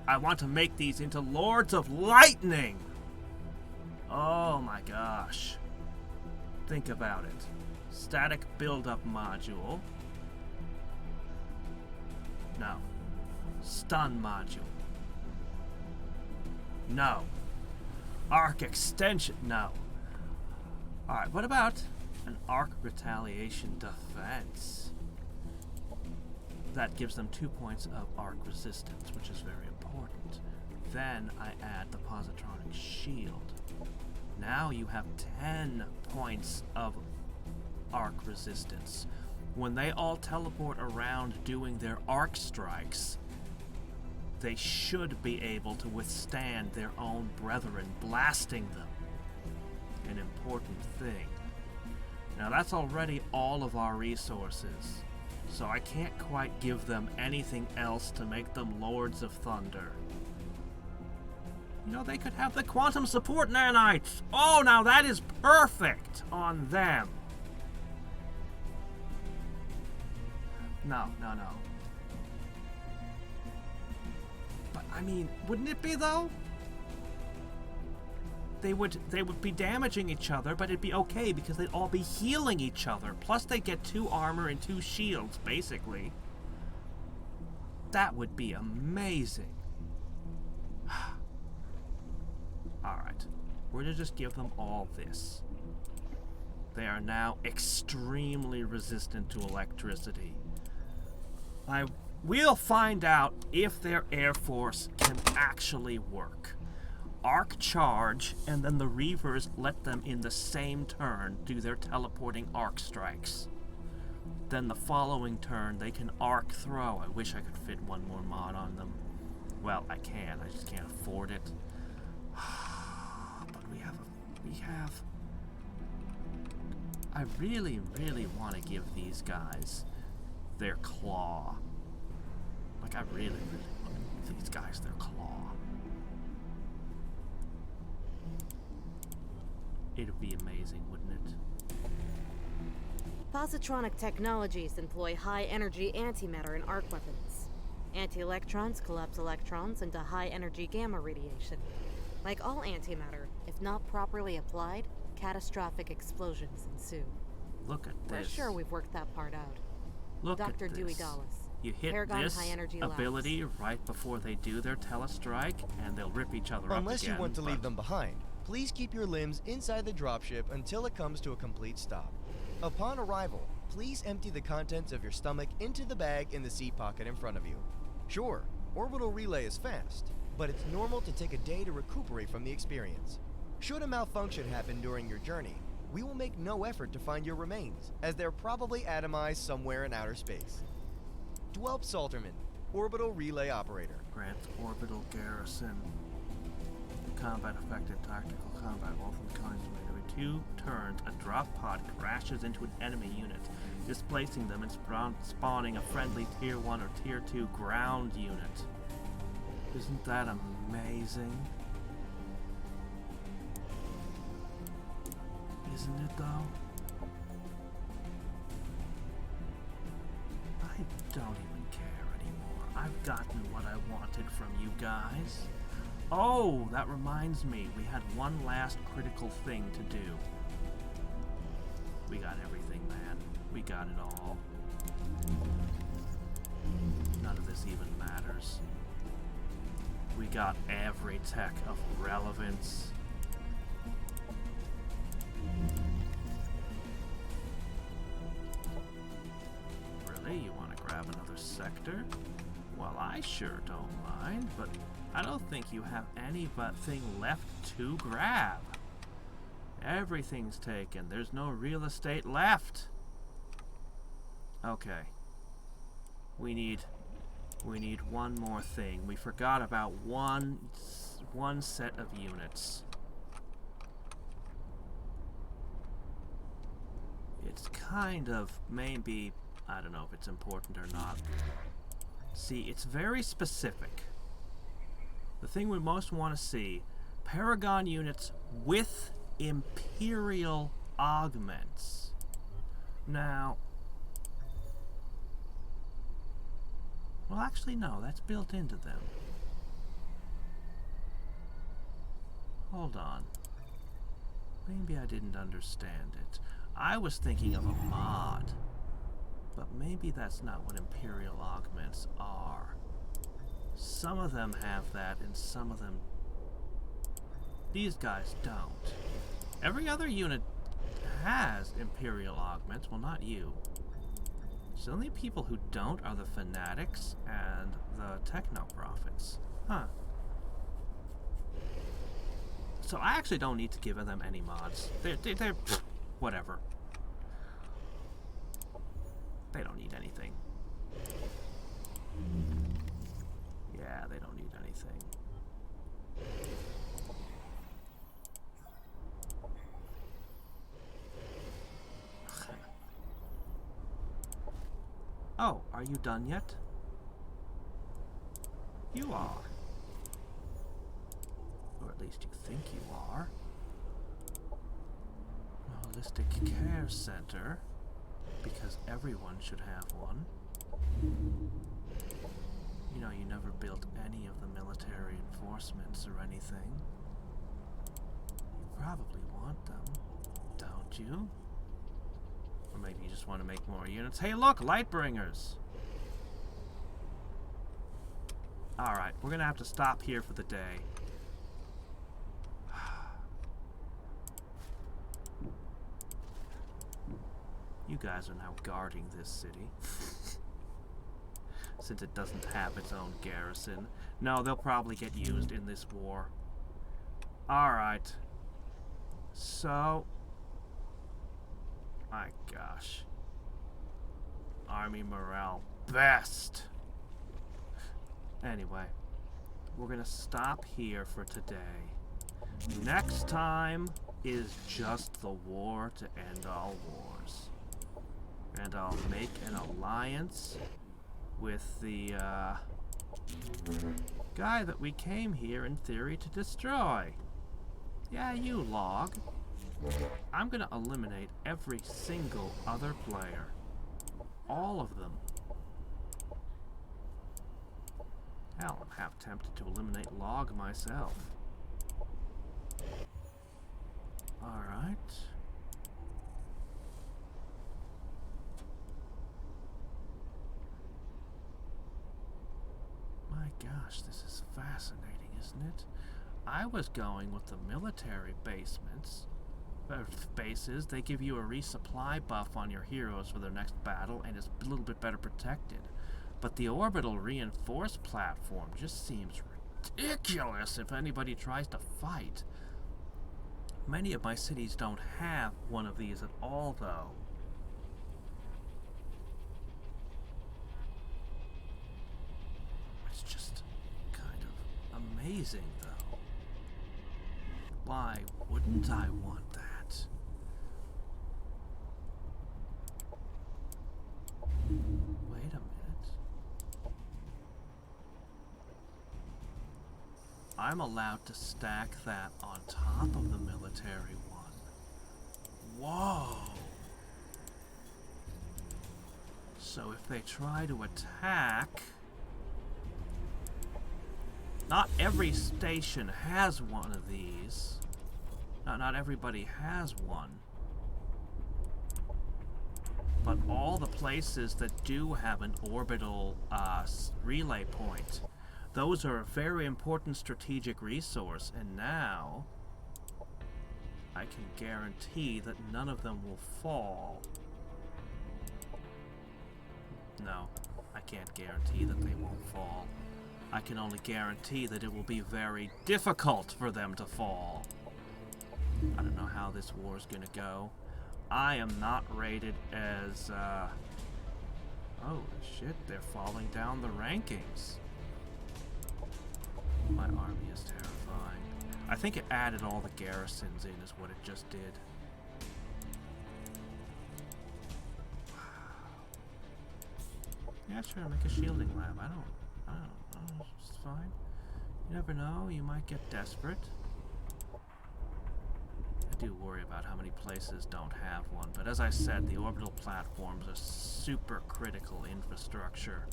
I want to make these into Lords of Lightning! Oh my gosh. Think about it. Static build-up module. No. Stun module. No. Arc extension. No. Alright, what about an arc retaliation defense? That gives them 2 points of arc resistance, which is very important. Then I add the positronic shield. Now you have 10 points of arc resistance. When they all teleport around doing their arc strikes, they should be able to withstand their own brethren blasting them. An important thing. Now that's already all of our resources, so I can't quite give them anything else to make them Lords of Thunder. You know, they could have the quantum support nanites! Oh, now that is perfect on them! No. But, I mean, wouldn't it be, though? They would be damaging each other, but it'd be okay because they'd all be healing each other. Plus, they get 2 armor and 2 shields, basically. That would be amazing. what? We're gonna just give them all this. They are now extremely resistant to electricity. We'll find out if their air force can actually work. Arc charge, and then the Reavers let them in the same turn do their teleporting arc strikes. Then the following turn they can arc throw. I wish I could fit one more mod on them. Well, I can, I just can't afford it. But we have... I really, really want to give these guys their claw. Like, I really, really want to give these guys their claw. It'd be amazing, wouldn't it? Positronic technologies employ high-energy antimatter in arc weapons. Anti-electrons collapse electrons into high-energy gamma radiation. Like all antimatter, if not properly applied, catastrophic explosions ensue. Look at We're this. sure we've worked that part out. Look Dr. at this. Dewey Dallas. You hit Paragon this High Energy ability right before they do their telestrike, and they'll rip each other up again. Unless you want to leave them behind, please keep your limbs inside the dropship until it comes to a complete stop. Upon arrival, please empty the contents of your stomach into the bag in the seat pocket in front of you. Sure, orbital relay is fast, but it's normal to take a day to recuperate from the experience. Should a malfunction happen during your journey, we will make no effort to find your remains, as they're probably atomized somewhere in outer space. Dwelp Salterman, orbital relay operator. Grant orbital garrison. Combat affected tactical combat. All from the kinds made. Every 2 turns, a drop pod crashes into an enemy unit, displacing them and spawning a friendly Tier 1 or Tier 2 ground unit. Isn't that amazing? Isn't it, though? I don't even care anymore. I've gotten what I wanted from you guys. Oh, that reminds me. We had one last critical thing to do. We got everything, man. We got it all. None of this even matters. We got every tech of relevance. Really? You want to grab another sector? Well, I sure don't mind, but I don't think you have anything left to grab. Everything's taken. There's no real estate left. Okay. We need one more thing. We forgot about one set of units. It's kind of maybe, I don't know if it's important or not. See, it's very specific. The thing we most want to see, Paragon units with Imperial augments. Now, well, actually, no, that's built into them. Hold on. Maybe I didn't understand it. I was thinking of a mod, but maybe that's not what Imperial augments are. Some of them have that, and some of them... These guys don't. Every other unit has Imperial augments. Well, not you. So the only people who don't are the Fanatics and the Technoprophets. Huh. So I actually don't need to give them any mods. They're whatever. They don't need anything. Yeah, they don't need anything. Oh, are you done yet? You are. Or at least you think you are. Holistic Care Center. Because everyone should have one. You know, you never built any of the military enforcements or anything. You probably want them, don't you? Or maybe you just want to make more units. Hey, look, Lightbringers! Alright, we're gonna have to stop here for the day. You guys are now guarding this city. Since it doesn't have its own garrison. No, they'll probably get used in this war. Alright. So... my gosh. Army morale best! Anyway. We're gonna stop here for today. Next time is just the war to end all wars. And I'll make an alliance with the guy that we came here in theory to destroy. Yeah, you log. I'm gonna eliminate every single other player. All of them. Hell, I'm half tempted to eliminate log myself. Alright. My gosh, this is fascinating, isn't it? I was going with the military bases. They give you a resupply buff on your heroes for their next battle, and it's a little bit better protected. But the orbital reinforced platform just seems ridiculous if anybody tries to fight. Many of my cities don't have one of these at all, though. It's just kind of amazing, though. Why wouldn't I want that? Wait a minute. I'm allowed to stack that on top of the military one. Whoa! So if they try to attack... Not every station has one of these. Not everybody has one. But all the places that do have an orbital relay point, those are a very important strategic resource, and now I can guarantee that none of them will fall. No, I can't guarantee that they won't fall. I can only guarantee that it will be very difficult for them to fall. I don't know how this war is gonna go. I am not rated as, oh shit, they're falling down the rankings. My army is terrifying. I think it added all the garrisons in is what it just did. Yeah, sure, make a shielding lab. I don't, it's fine. You never know, you might get desperate. I do worry about how many places don't have one, but as I said, the orbital platforms are super critical infrastructure.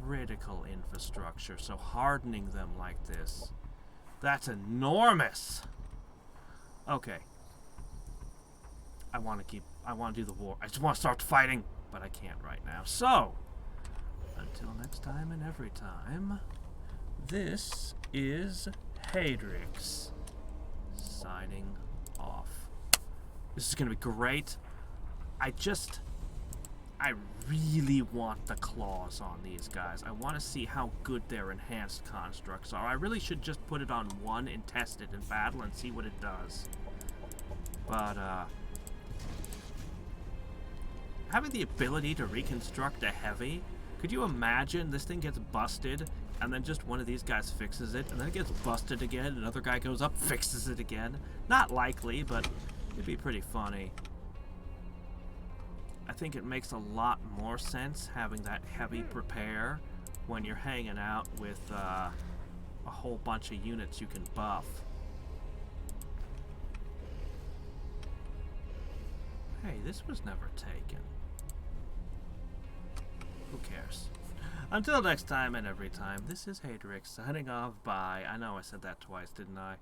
Critical infrastructure, so hardening them like this, that's enormous! Okay. I want to do the war. I just want to start fighting, but I can't right now. So, until next time and every time, this is Hadrix signing off. This is going to be great. I really want the claws on these guys. I want to see how good their enhanced constructs are. I really should just put it on one and test it in battle and see what it does. But, having the ability to reconstruct a heavy, could you imagine this thing gets busted and then just one of these guys fixes it, and then it gets busted again, another guy goes up, fixes it again? Not likely, but it'd be pretty funny. I think it makes a lot more sense having that heavy prepare when you're hanging out with a whole bunch of units you can buff. Hey, this was never taken. Who cares? Until next time and every time, this is Hadrix signing off. Bye. I know I said that twice, didn't I?